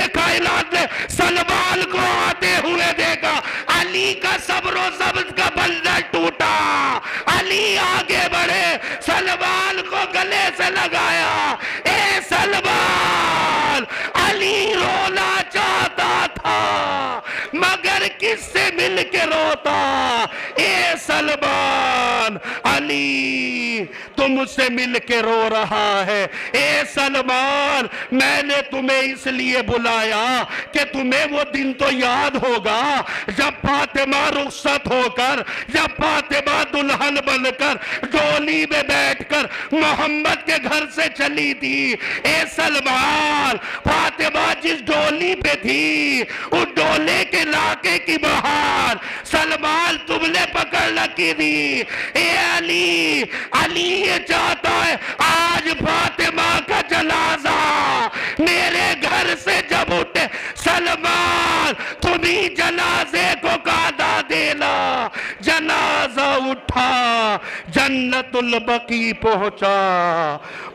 [SPEAKER 1] لگایا، اے سلمان علی رونا چاہتا تھا مگر کس سے مل کے روتا؟ اے سلمان علی تو مجھ سے مل کے رو رہا ہے۔ اے سلمان میں نے تمہیں اس لیے بلایا کہ تمہیں وہ دن تو یاد ہوگا جب فاطمہ رخصت ہو کر، جب فاطمہ دلہن بن کر ڈولی میں بیٹھ کر محمد کے گھر سے چلی تھی۔ اے سلمان فاطمہ جس ڈولی پہ تھی اس ڈولے کے لاکے کی بہار سلمان تم نے پکڑ رکھی تھی۔ اے علی، علی یہ چاہتا ہے آج فاطمہ کا جنازہ میرے گھر سے جب اٹھے، سلمان تمہیں جنازے کو قاعدہ دینا۔ جنازہ اٹھا، جنت البقیع پہنچا،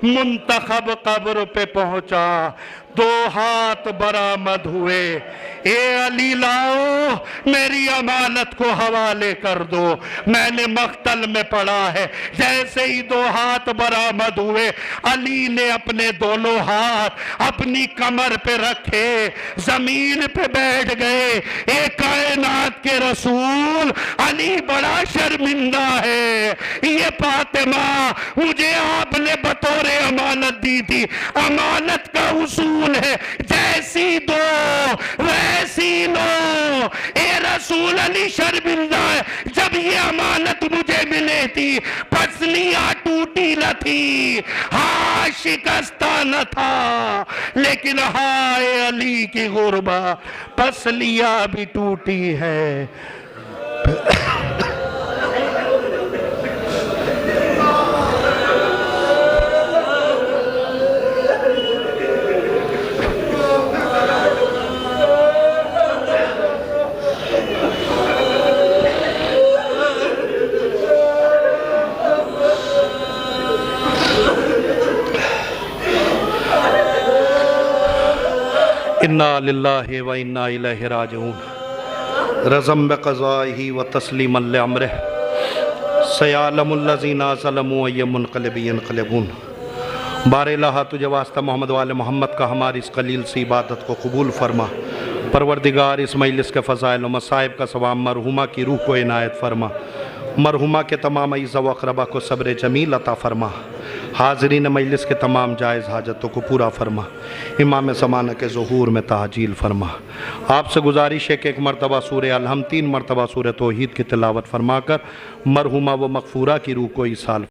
[SPEAKER 1] منتخب قبر پہ پہنچا، 2 ہاتھ برآمد ہوئے۔ اے علی لاؤ میری امانت کو حوالے کر دو، میں نے مقتل میں پڑا ہے۔ جیسے ہی 2 ہاتھ برآمد ہوئے، علی نے اپنے دونوں ہاتھ اپنی کمر پہ رکھے، زمین پہ بیٹھ گئے۔ اے کائنات کے رسول، علی بڑا شرمندہ ہے، یہ فاطمہ مجھے آپ نے بطور امانت دی تھی، امانت کا اصول ہے جیسی دو ویسی لو۔ اے رسول علی شرمندہ ہے، جب یہ امانت مجھے ملے تھی پسلیاں ٹوٹی نہ تھی، ہاں شکستہ نہ تھا، لیکن ہائے علی کی غربت، پسلیاں بھی ٹوٹی ہے۔ انا للہ و انا الیہ راجعون۔ رضم بقضائہ و تسلیما لامرہ، سیعلم الذین ظلموا ای منقلب ینقلبون۔ بار الہ تجھے واسطہ محمد وال محمد کا ہماری اس قلیل سی عبادت کو قبول فرما۔ پروردگار اس مجلس کے فضائل و مصائب کا ثواب مرحومہ کی روح کو عنایت فرما، مرحومہ کے تمام اعزاء و اقربا کو صبر جمیل عطا فرما، حاضرین مجلس کے تمام جائز حاجتوں کو پورا فرما، امام زمانہ کے ظہور میں تعجیل فرما۔ آپ سے گزارش ہے کہ 1 مرتبہ سورہ الحمد، 3 مرتبہ سورہ توحید کی تلاوت فرما کر مرحومہ و مغفورہ کی روح کو ایصال